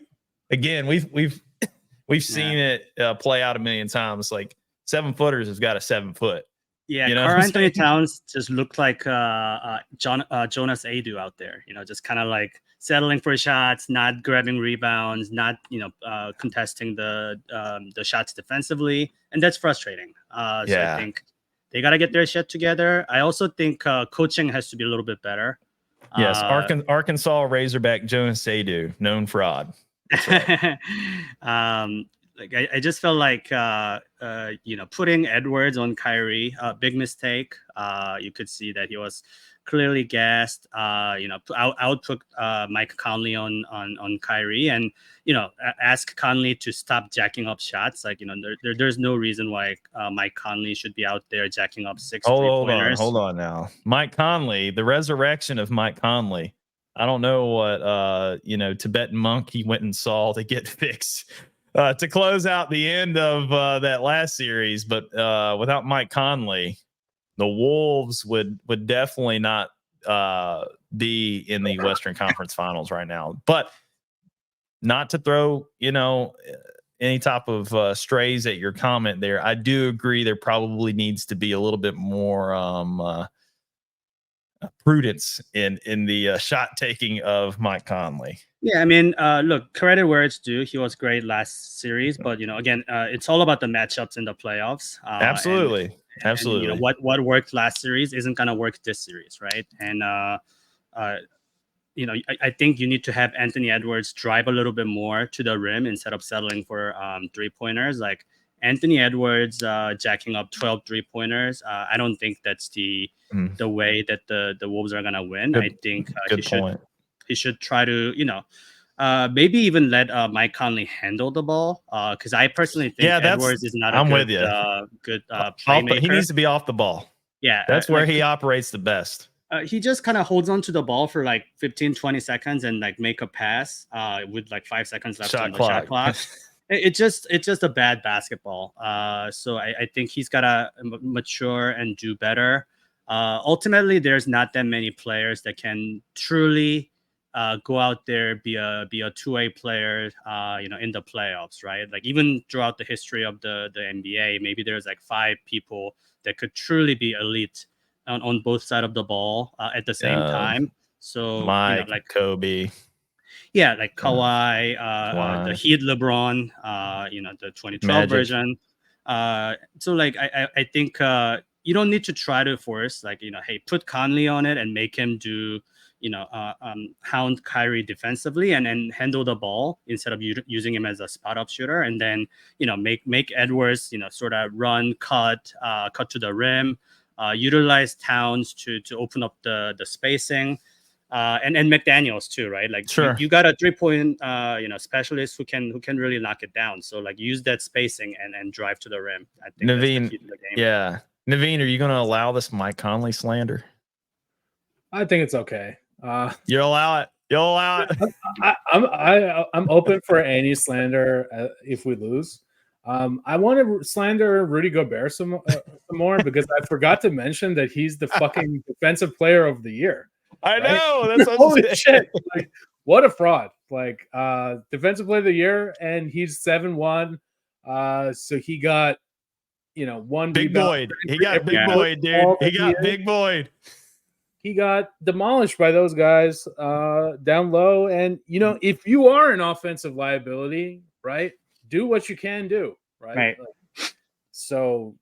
again, we've seen it play out a million times. 7-footers has got a 7 foot. Yeah, You know Karl what I'm Anthony saying? Towns just looked like Jonas Adu out there. Just kind of like settling for shots, not grabbing rebounds, not contesting the shots defensively, and that's frustrating. So I Yeah. think they got to get their shit together. I also think coaching has to be a little bit better. Yes, Arkansas Razorback Jonas Adu, known fraud. That's right. Like I just felt like putting Edwards on Kyrie, big mistake. You could see that he was clearly gassed. Output Mike Conley on Kyrie, and ask Conley to stop jacking up shots. Like there's no reason why Mike Conley should be out there jacking up 6 3-pointers. Hold on now. Mike Conley, the resurrection of Mike Conley. I don't know what Tibetan monk he went and saw to get fixed to close out the end of that last series, but without Mike Conley, the Wolves would definitely not be in the Western Conference Finals right now. But not to throw any type of strays at your comment there, I do agree there probably needs to be a little bit more prudence in the shot taking of Mike Conley. Yeah, I mean, look, credit where it's due. He was great last series, but again, it's all about the matchups in the playoffs. Absolutely. And what worked last series isn't gonna work this series, right? And I think you need to have Anthony Edwards drive a little bit more to the rim instead of settling for 3-pointers. Like Anthony Edwards jacking up 12 3-pointers. I don't think that's the way that the Wolves are gonna win. I think he should try to maybe even let Mike Conley handle the ball, because I personally think Edwards is not a good playmaker. He needs to be off the ball. Yeah, that's where he operates the best. He just kind of holds on to the ball for like 15-20 seconds and like make a pass with like 5 seconds left on the shot clock. It's just a bad basketball. So I think he's got to mature and do better. Ultimately, there's not that many players that can truly go out there, be a two-way player, in the playoffs, right? Like even throughout the history of the NBA, maybe there's like 5 people that could truly be elite on both sides of the ball at the same time. So Mike, like Kobe. Yeah, like Kawhi, the Heat LeBron, the 2012 Magic version. So like I think you don't need to try to force hey, put Conley on it and make him do hound Kyrie defensively and handle the ball instead of using him as a spot up shooter, and then make Edwards sort of run, cut to the rim, utilize Towns to open up the spacing. And McDaniels too, right? Like sure. you got a 3-point specialist who can really knock it down. So like use that spacing and drive to the rim. I think Naveen, that's the key to the game. Yeah, Naveen, are you going to allow this Mike Conley slander? I think it's okay. You'll allow it. You'll allow it. I'm open for any slander if we lose. I want to slander Rudy Gobert some more because I forgot to mention that he's the fucking defensive player of the year. I know. That's holy shit. Like, what a fraud. Like, defensive player of the year, and he's 7-1. So he got, one big Boyd. He got big Boyd, dude. He got big Boyd. He got demolished by those guys down low. And, if you are an offensive liability, right, do what you can do, right? Like, so,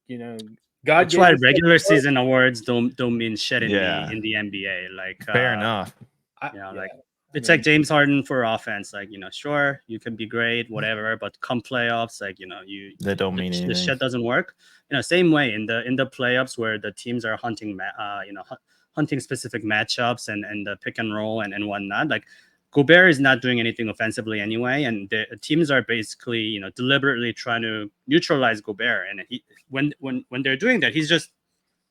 God. That's why regular season awards don't mean shit in the NBA. Like fair enough. It's like James Harden for offense. Like sure you can be great, whatever, but come playoffs, like that don't mean anything. The shit doesn't work. Same way in the playoffs where the teams are hunting specific matchups and the pick and roll and whatnot. Like Gobert is not doing anything offensively anyway, and the teams are basically, deliberately trying to neutralize Gobert. And when they're doing that, he's just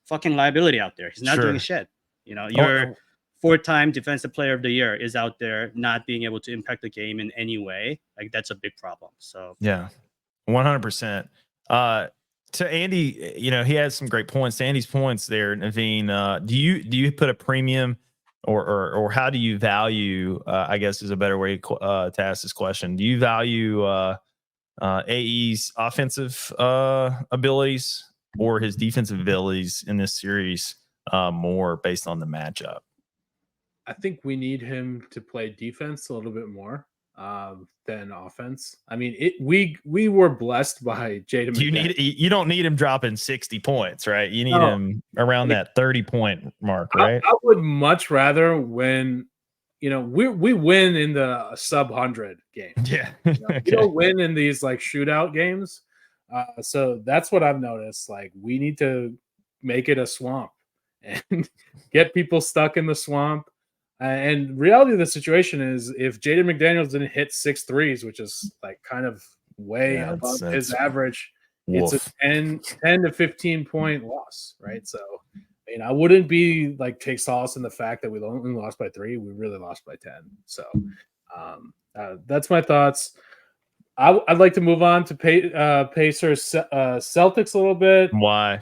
fucking liability out there. He's not doing shit. Your 4-time defensive player of the year is out there not being able to impact the game in any way. Like that's a big problem. So yeah, 100%. To Andy, he has some great points. To Andy's points there, Naveen, do you put a premium? Or how do you value? I guess is a better way to ask this question. Do you value AE's offensive abilities or his defensive abilities in this series more based on the matchup? I think we need him to play defense a little bit more than offense. I mean, we were blessed by Jaden. You don't need him dropping 60 points, right? You need No. him around that 30-point mark, right? I would much rather win. We win in the sub 100 game. Yeah. We don't win in these like shootout games. So that's what I've noticed. Like, we need to make it a swamp and get people stuck in the swamp. And reality of the situation is, if Jaden McDaniels didn't hit 6 threes, which is like kind of way above his average, it's a 10 to 15 point loss, right? So, I mean, I wouldn't be like take solace in the fact that we only lost by 3. We really lost by 10. So that's my thoughts. I'd like to move on to Pacers Celtics a little bit. Why?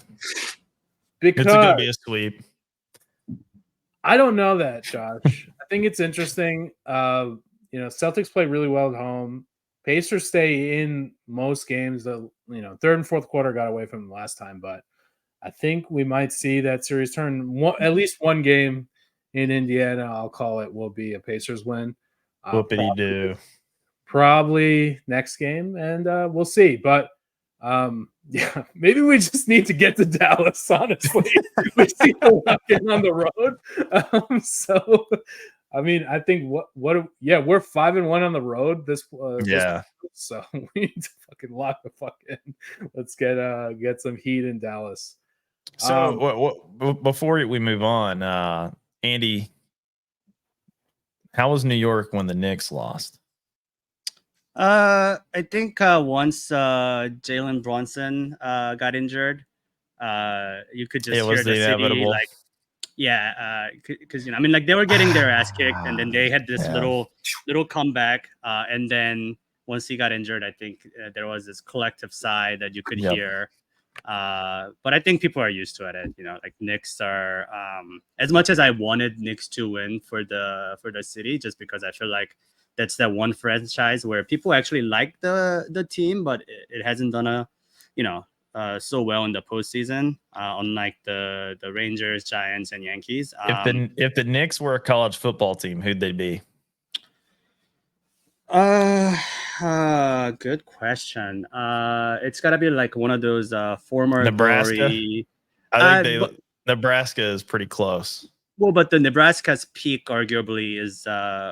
Because it's going to be a sweep. I don't know that, Josh. I think it's interesting. Celtics play really well at home. Pacers stay in most games. The third and fourth quarter got away from them last time, but I think we might see that series turn. At least one game in Indiana, I'll call it, will be a Pacers win. Whoopity-doo. Probably next game, and we'll see. But yeah, maybe we just need to get to Dallas, honestly. We see the weekend on the road. So, I mean, I think we're 5-1 on the road this so we need to fucking lock the fuck in. Let's get some heat in Dallas. So before we move on, Andy, how was New York when the Knicks lost? I think once Jalen Brunson got injured, you could just hear the city like, because I mean, like, they were getting their ass kicked, and then they had this little comeback, and then once he got injured, I think there was this collective sigh that you could hear. But I think people are used to it. Like, Knicks are as much as I wanted Knicks to win for the city, just because I feel like that's that one franchise where people actually like the team, but it hasn't done so well in the postseason, unlike the Rangers, Giants, and Yankees. If the Knicks were a college football team, who'd they be? Good question. It's gotta be like one of those former Nebraska. Glory. I think Nebraska is pretty close. Well, but the Nebraska's peak arguably is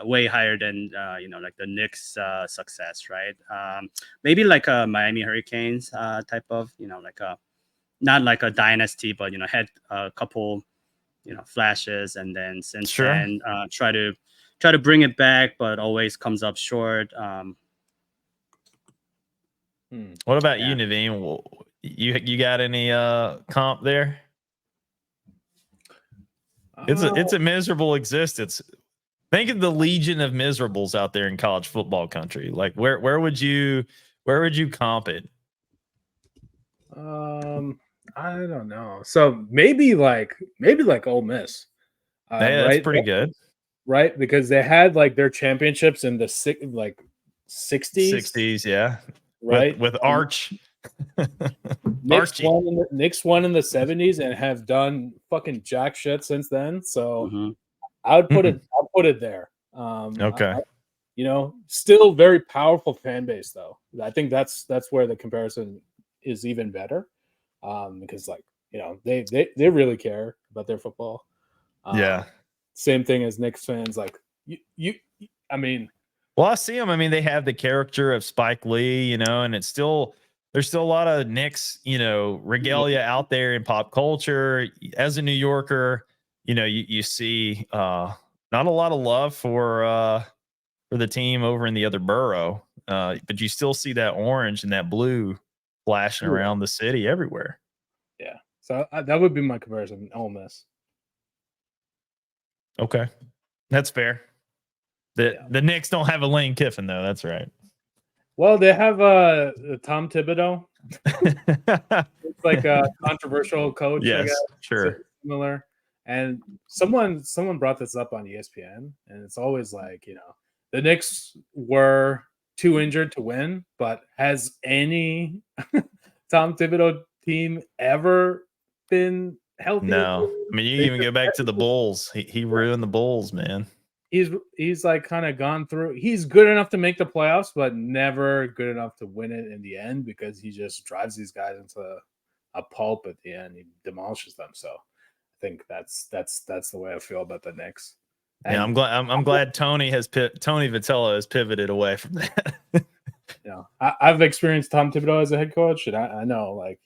way higher than like the Knicks' success, right? Maybe like a Miami Hurricanes type of, like not like a dynasty, but had a couple flashes, and then since then try to bring it back, but always comes up short. What about you, Naveen? You got any comp there? It's a miserable existence. Think of the legion of miserables out there in college football country. Like, where would you comp it? I don't know. So maybe like Ole Miss. That's pretty good, right? Because they had like their championships in the 60s. 60s, yeah. Right, with Arch. Knicks won in the 70s and have done fucking jack shit since then. So I would put it there. Okay. Still very powerful fan base though. I think that's where the comparison is even better. Because they really care about their football. Same thing as Knicks fans. Like I mean, well, I see them. I mean, they have the character of Spike Lee, and there's still a lot of Knicks, regalia out there in pop culture. As a New Yorker, you see not a lot of love for the team over in the other borough, but you still see that orange and that blue flashing around the city everywhere. Yeah, so that would be my comparison. Ole Miss. Okay, that's fair. The Knicks don't have a Lane Kiffin though. That's right. Well, they have Tom Thibodeau. It's like a controversial coach. Yes, I guess. sure. Similar. And someone brought this up on ESPN, and it's always like, the Knicks were too injured to win, but has any Tom Thibodeau team ever been healthy. No, I mean, you even go back to the Bulls. He ruined the Bulls, man. He's like kind of gone through. He's good enough to make the playoffs, but never good enough to win it in the end because he just drives these guys into a pulp at the end. He demolishes them. So I think that's the way I feel about the Knicks. And yeah, I'm glad Tony Vitello has pivoted away from that. I've experienced Tom Thibodeau as a head coach, and I know, like,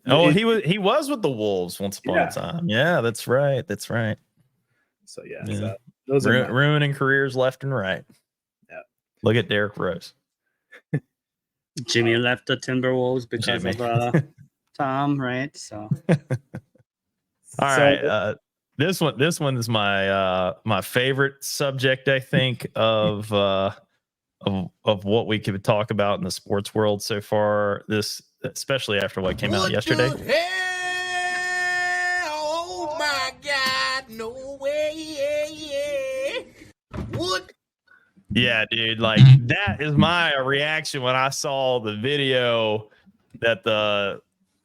Oh, he was with the Wolves once upon a time. Yeah, that's right. So yeah. Those are ruining careers left and right. Yeah. Look at Derrick Rose. Jimmy left the Timberwolves because of Tom, right? So all right. This one is my favorite subject, I think, of what we could talk about in the sports world so far. This, especially after what came out yesterday. Oh my God! No way! What? Yeah, dude. Like, that is my reaction when I saw the video that the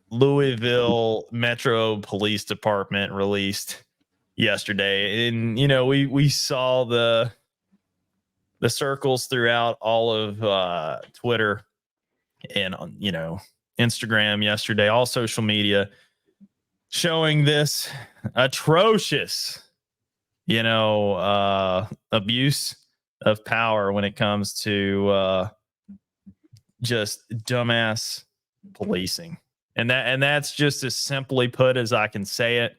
Louisville Metro Police Department released yesterday. And, we saw the circles throughout all of Twitter and, Instagram yesterday, all social media, showing this atrocious, abuse of power when it comes to just dumbass policing. And that's just as simply put as I can say it.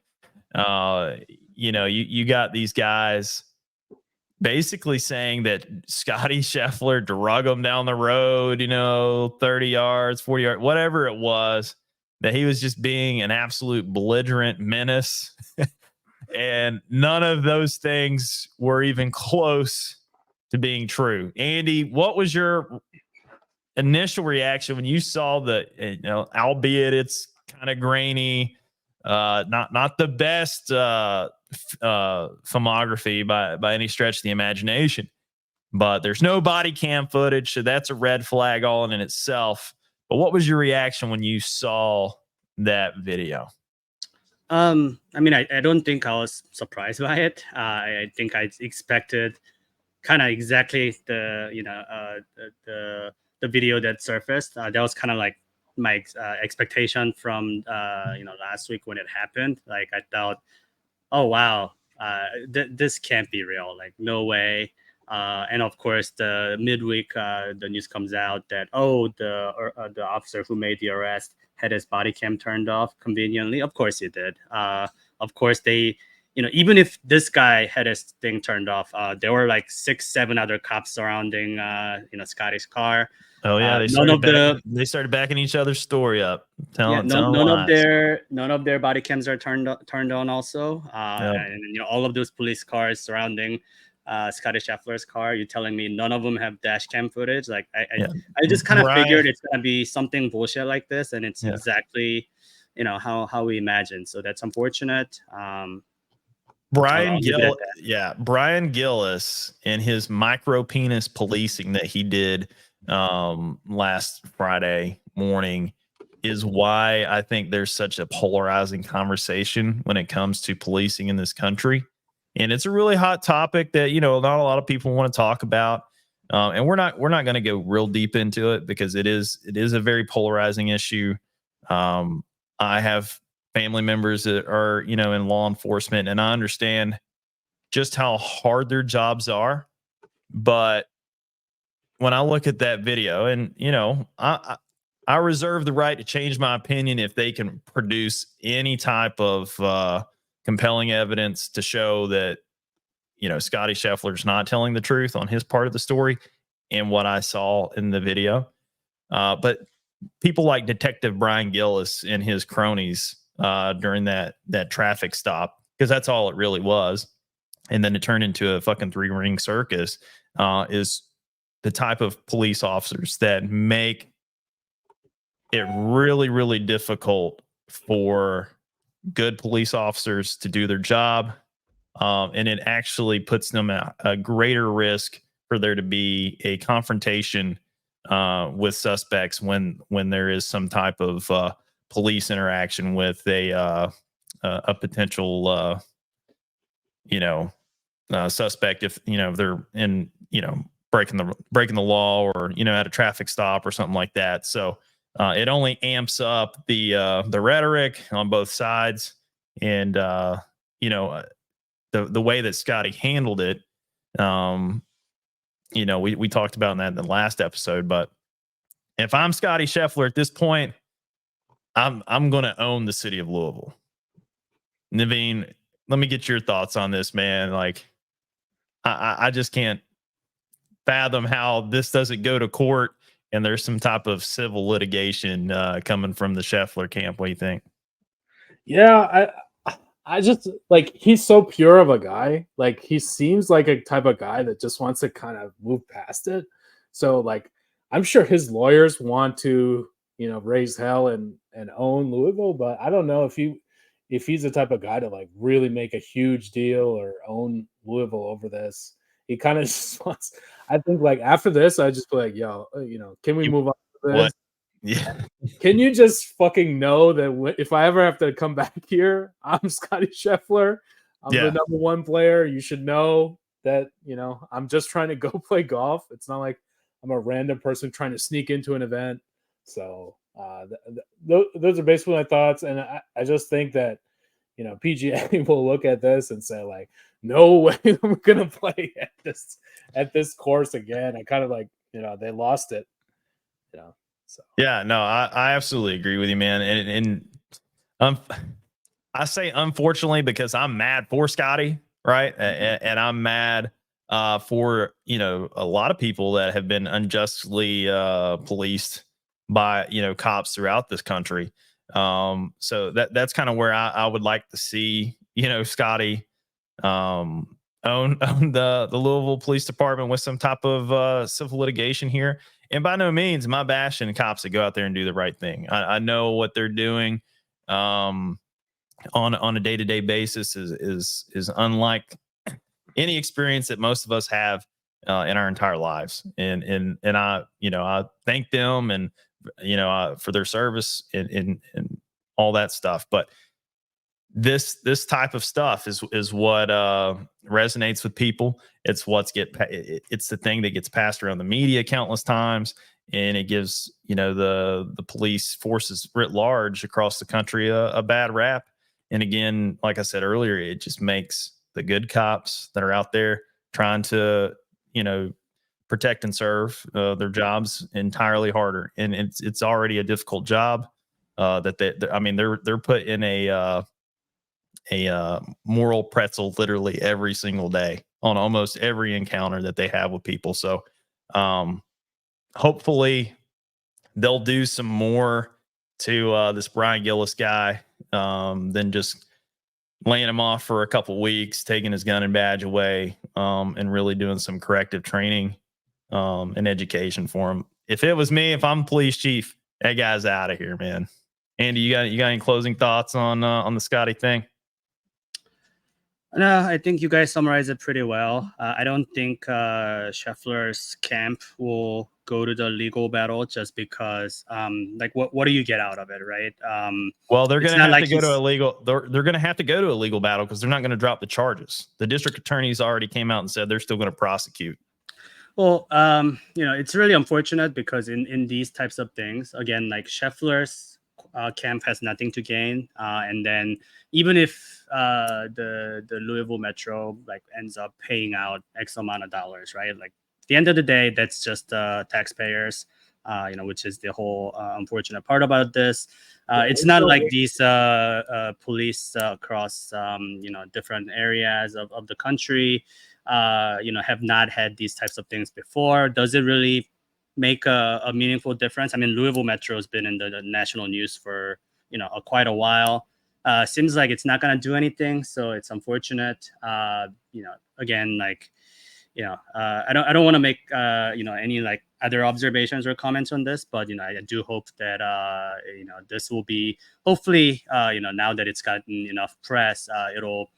You got these guys basically saying that Scottie Scheffler drug him down the road, 30 yards, 40 yards, whatever it was, that he was just being an absolute belligerent menace. And none of those things were even close to being true. Andy, what was your initial reaction when you saw albeit it's kind of grainy, not the best filmography by any stretch of the imagination, but there's no body cam footage, so that's a red flag all in itself. But what was your reaction when you saw that video? I mean, I don't think I was surprised by it. I think I expected kind of exactly the video that surfaced. That was kind of like my expectation from last week when it happened. Like, I thought, oh wow, this can't be real. Like, no way. And of course, the midweek, the news comes out that the officer who made the arrest had his body cam turned off conveniently. Of course he did. Of course they, even if this guy had his thing turned off, there were like 6-7 other cops surrounding, Scottie's car. Oh yeah, they started backing each other's story up. None of their body cams are turned on also. And all of those police cars surrounding Scottie Scheffler's car. You're telling me none of them have dash cam footage? Like, I just kind of figured it's gonna be something bullshit like this, and it's exactly how we imagined. So that's unfortunate. Brian Gillis and his micro penis policing that he did last Friday morning is why I think there's such a polarizing conversation when it comes to policing in this country. And it's a really hot topic that, not a lot of people want to talk about. And we're not going to go real deep into it because it is a very polarizing issue. I have family members that are, in law enforcement, and I understand just how hard their jobs are. But when I look at that video, and, I reserve the right to change my opinion if they can produce any type of compelling evidence to show that, Scottie Scheffler's not telling the truth on his part of the story and what I saw in the video. But people like Detective Brian Gillis and his cronies during that traffic stop, because that's all it really was, and then it turned into a fucking 3-ring circus, is the type of police officers that make it really, really difficult for good police officers to do their job. And it actually puts them at a greater risk for there to be a confrontation with suspects when there is some type of police interaction with a potential suspect, if they're in breaking the law, or at a traffic stop or something like that. So it only amps up the rhetoric on both sides, and the way that Scottie handled it. We talked about that in the last episode, but if I'm Scottie Scheffler at this point, I'm going to own the city of Louisville. Naveen, let me get your thoughts on this, man. Like, I just can't fathom how this doesn't go to court and there's some type of civil litigation coming from the Scheffler camp. What do you think? Yeah, I just like, he's so pure of a guy. Like, he seems like a type of guy that just wants to kind of move past it. So like, I'm sure his lawyers want to, raise hell and own Louisville, but I don't know if he's the type of guy to like really make a huge deal or own Louisville over this. He kind of just wants, I think, like, after this, I just be like, yo, can we move on to this? What? Yeah. Can you just fucking know that if I ever have to come back here, I'm Scottie Scheffler. I'm the number one player. You should know that, I'm just trying to go play golf. It's not like I'm a random person trying to sneak into an event. So those are basically my thoughts. And I just think that, PGA will look at this and say, like, no way we're going to play at this course again. I kind of like, they lost it, So. Yeah, no, I absolutely agree with you, man. And I say unfortunately because I'm mad for Scottie, right? And I'm mad for a lot of people that have been unjustly policed by cops throughout this country. So that's kind of where I would like to see Scottie own the Louisville Police Department with some type of civil litigation here. And by no means am I bashing cops that go out there and do the right thing. I know what they're doing on a day-to-day basis is unlike any experience that most of us have in our entire lives. And I thank them and for their service and all that stuff. But this type of stuff is what resonates with people. It's it's the thing that gets passed around the media countless times, and it gives the police forces writ large across the country a bad rap. And again, like I said earlier, it just makes the good cops that are out there trying to protect and serve their jobs entirely harder. And it's already a difficult job that they're put in a moral pretzel literally every single day on almost every encounter that they have with people. So hopefully they'll do some more to this Brian Gillis guy than just laying him off for a couple weeks, taking his gun and badge away, and really doing some corrective training and education for him. If it was me, if I'm police chief, that guy's out of here, man. Andy, you got any closing thoughts on the Scottie thing? No, I think you guys summarized it pretty well. I don't think Scheffler's camp will go to the legal battle just because, what do you get out of it, right? Well, they're going to have to go to a legal. They're going to have to go to a legal battle because they're not going to drop the charges. The district attorneys already came out and said they're still going to prosecute. Well, it's really unfortunate because in these types of things, again, like Scheffler's camp has nothing to gain, and then even if the Louisville Metro ends up paying out X amount of dollars, right? Like at the end of the day, that's just taxpayers, which is the whole unfortunate part about this. It's not like these police across different areas of the country have not had these types of things before. Does it really make a meaningful difference? I mean, Louisville Metro has been in the national news for quite a while. Seems like it's not going to do anything, so it's unfortunate. Again, I don't want to make any other observations or comments on this, but I do hope that this will be hopefully now that it's gotten enough press, it'll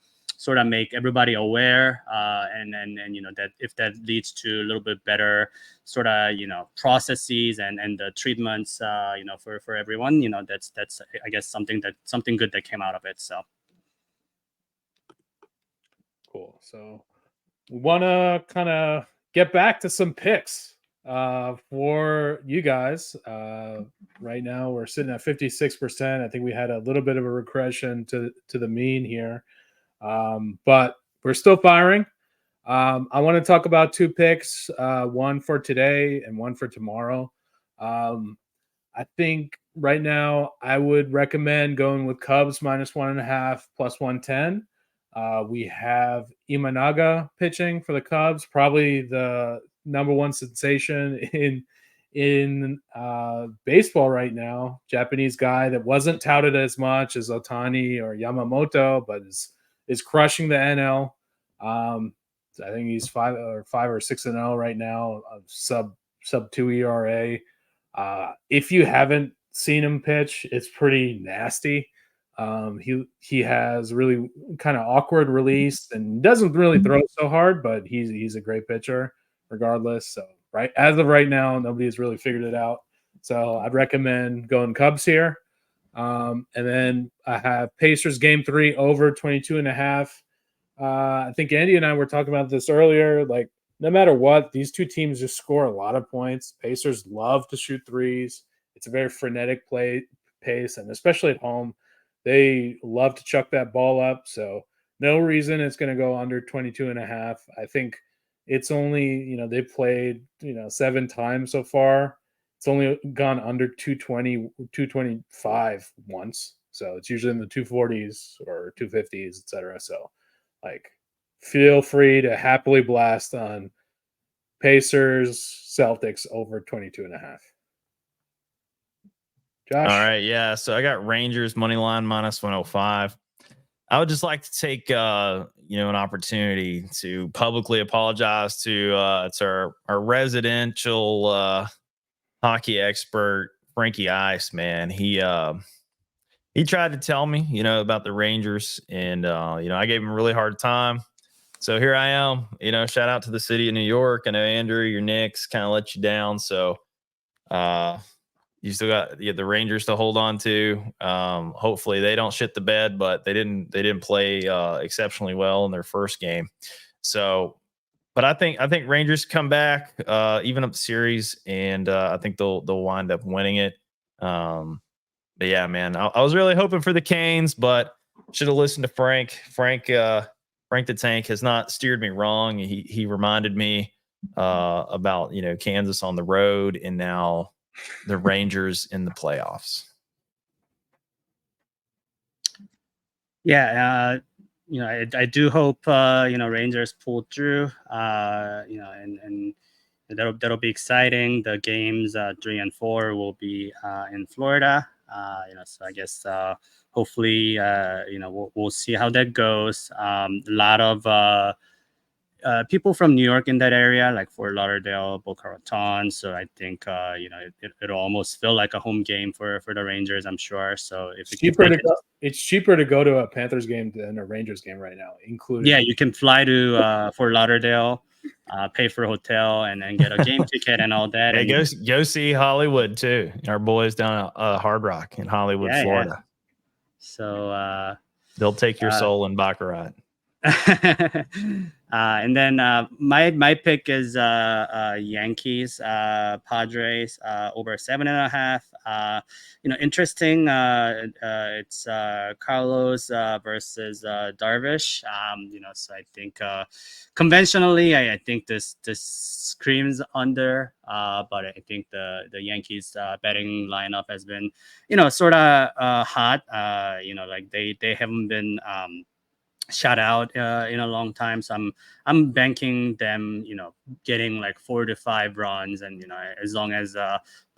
sort of make everybody aware, and that if that leads to a little bit better sort of processes and the treatments for everyone, that's I guess something good that came out of it. So cool. So we want to kind of get back to some picks for you guys. Right now we're sitting at 56%. I think we had a little bit of a regression to the mean here, but we're still firing. I want to talk about 2 picks, one for today and one for tomorrow. I think right now I would recommend going with Cubs -1.5 plus 110. We have Imanaga pitching for the Cubs, probably the number one sensation in baseball right now. Japanese guy that wasn't touted as much as Otani or Yamamoto, but is crushing the NL. I think he's 5 or 6-0 right now, sub 2 ERA. If you haven't seen him pitch, it's pretty nasty. He has really kind of awkward release and doesn't really throw so hard, but he's a great pitcher regardless. So as of right now, nobody's really figured it out. So I'd recommend going Cubs here. And then I have Pacers game 3 over 22.5. I think Andy and I were talking about this earlier. Like, no matter what, these two teams just score a lot of points. Pacers love to shoot threes. It's a very frenetic pace, and especially at home, they love to chuck that ball up. So no reason it's going to go under 22.5. I think it's only, they played, 7 times so far. It's only gone under 220, 225 once. So it's usually in the 240s or 250s, etc. So, feel free to happily blast on Pacers Celtics over 22.5. Josh? All right, yeah. So I got Rangers money line -105. I would just like to take an opportunity to publicly apologize to it's our residential hockey expert Frankie Ice. Man, he tried to tell me about the Rangers, and I gave him a really hard time. So here I am. Shout out to the city of New York. I know Andrew, your Knicks kind of let you down, so you still got the Rangers to hold on to. Hopefully they don't shit the bed, but they didn't play exceptionally well in their first game. So, but I think Rangers come back, even up the series, and I think they'll wind up winning it. But yeah, man, I was really hoping for the Canes, but should have listened to Frank. Frank the Tank has not steered me wrong. He reminded me about Kansas on the road, and now the Rangers in the playoffs. Yeah, I do hope Rangers pull through. And that'll be exciting. The games 3 and 4 will be in Florida. So I guess hopefully we'll see how that goes. A lot of people from New York in that area, like Fort Lauderdale, Boca Raton. So I think it'll almost feel like a home game for the Rangers, I'm sure. So if it's cheaper to go to a Panthers game than a Rangers game right now, including. Yeah, you can fly to Fort Lauderdale, pay for a hotel, and then get a game ticket and all that. Hey, and go see Hollywood too. Our boys down at Hard Rock in Hollywood, Florida. Yeah. So they'll take your soul in baccarat. And then my pick is Yankees Padres over 7.5. Interesting. It's Carlos versus Darvish. So I think conventionally I think this screams under, but I think the Yankees betting lineup has been sort of hot. Like they haven't been shut out in a long time, so I'm banking them getting like 4 to 5 runs, and as long as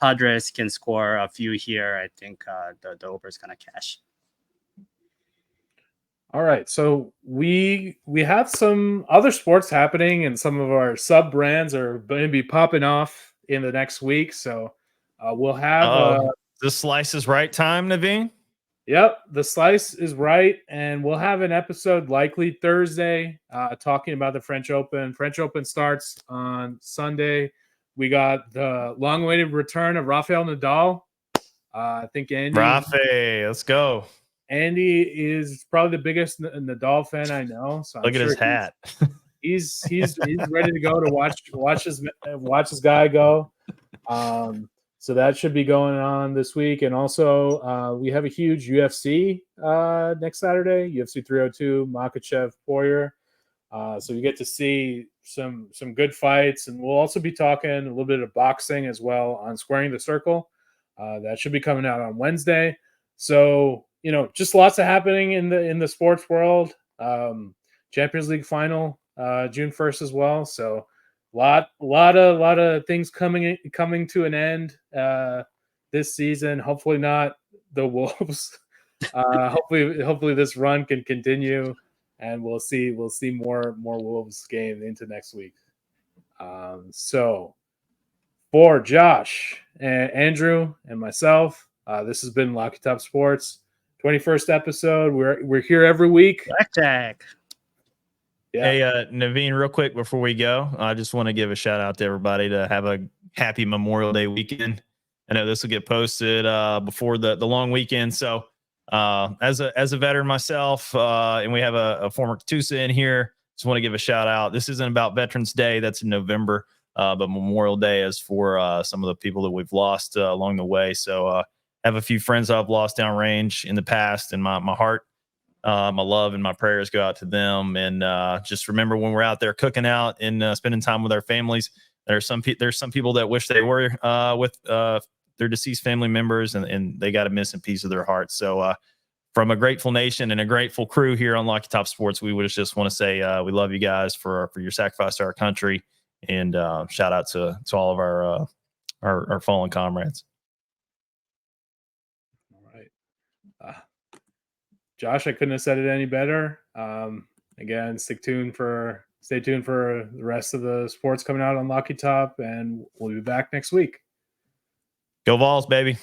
Padres can score a few here, I think the over is gonna cash. All right, so we have some other sports happening, and some of our sub brands are going to be popping off in the next week. So we'll have the Slice is Right time, Naveen. Yep, the slice is right, and we'll have an episode likely Thursday talking about the French Open. French Open starts on Sunday. We got the long-awaited return of Rafael Nadal. I think Rafe, let's go. Andy is probably the biggest Nadal fan I know. So Look at his hat. He's ready to go to watch his guy go. So that should be going on this week, and also we have a huge UFC next Saturday, UFC 302, Makhachev Poirier. So you get to see some good fights, and we'll also be talking a little bit of boxing as well on Squaring the Circle. That should be coming out on Wednesday. So just lots of happening in the sports world. Champions League final June 1st as well. So lot of things coming to an end this season. Hopefully not the Wolves. Hopefully this run can continue, and we'll see more Wolves game into next week. So for Josh and Andrew and myself, this has been Lucky Top Sports 21st episode. We're here every week. Blackjack. Yeah. Hey, Naveen, real quick before we go, I just want to give a shout out to everybody to have a happy Memorial Day weekend. I know this will get posted before the long weekend. So as a veteran myself, and we have a former Catoosa in here, just want to give a shout out. This isn't about Veterans Day. That's in November. But Memorial Day is for some of the people that we've lost along the way. So I have a few friends I've lost downrange in the past, and my heart, my love, and my prayers go out to them. And just remember, when we're out there cooking out and spending time with our families, there's some people that wish they were with their deceased family members, and they got a missing piece of their heart. So from a grateful nation and a grateful crew here on Lucky Top Sports, we would just want to say we love you guys for your sacrifice to our country. And shout out to all of our fallen comrades. All right, Josh, I couldn't have said it any better. Again, stay tuned for the rest of the sports coming out on Lucky Top, and we'll be back next week. Go Vols, baby.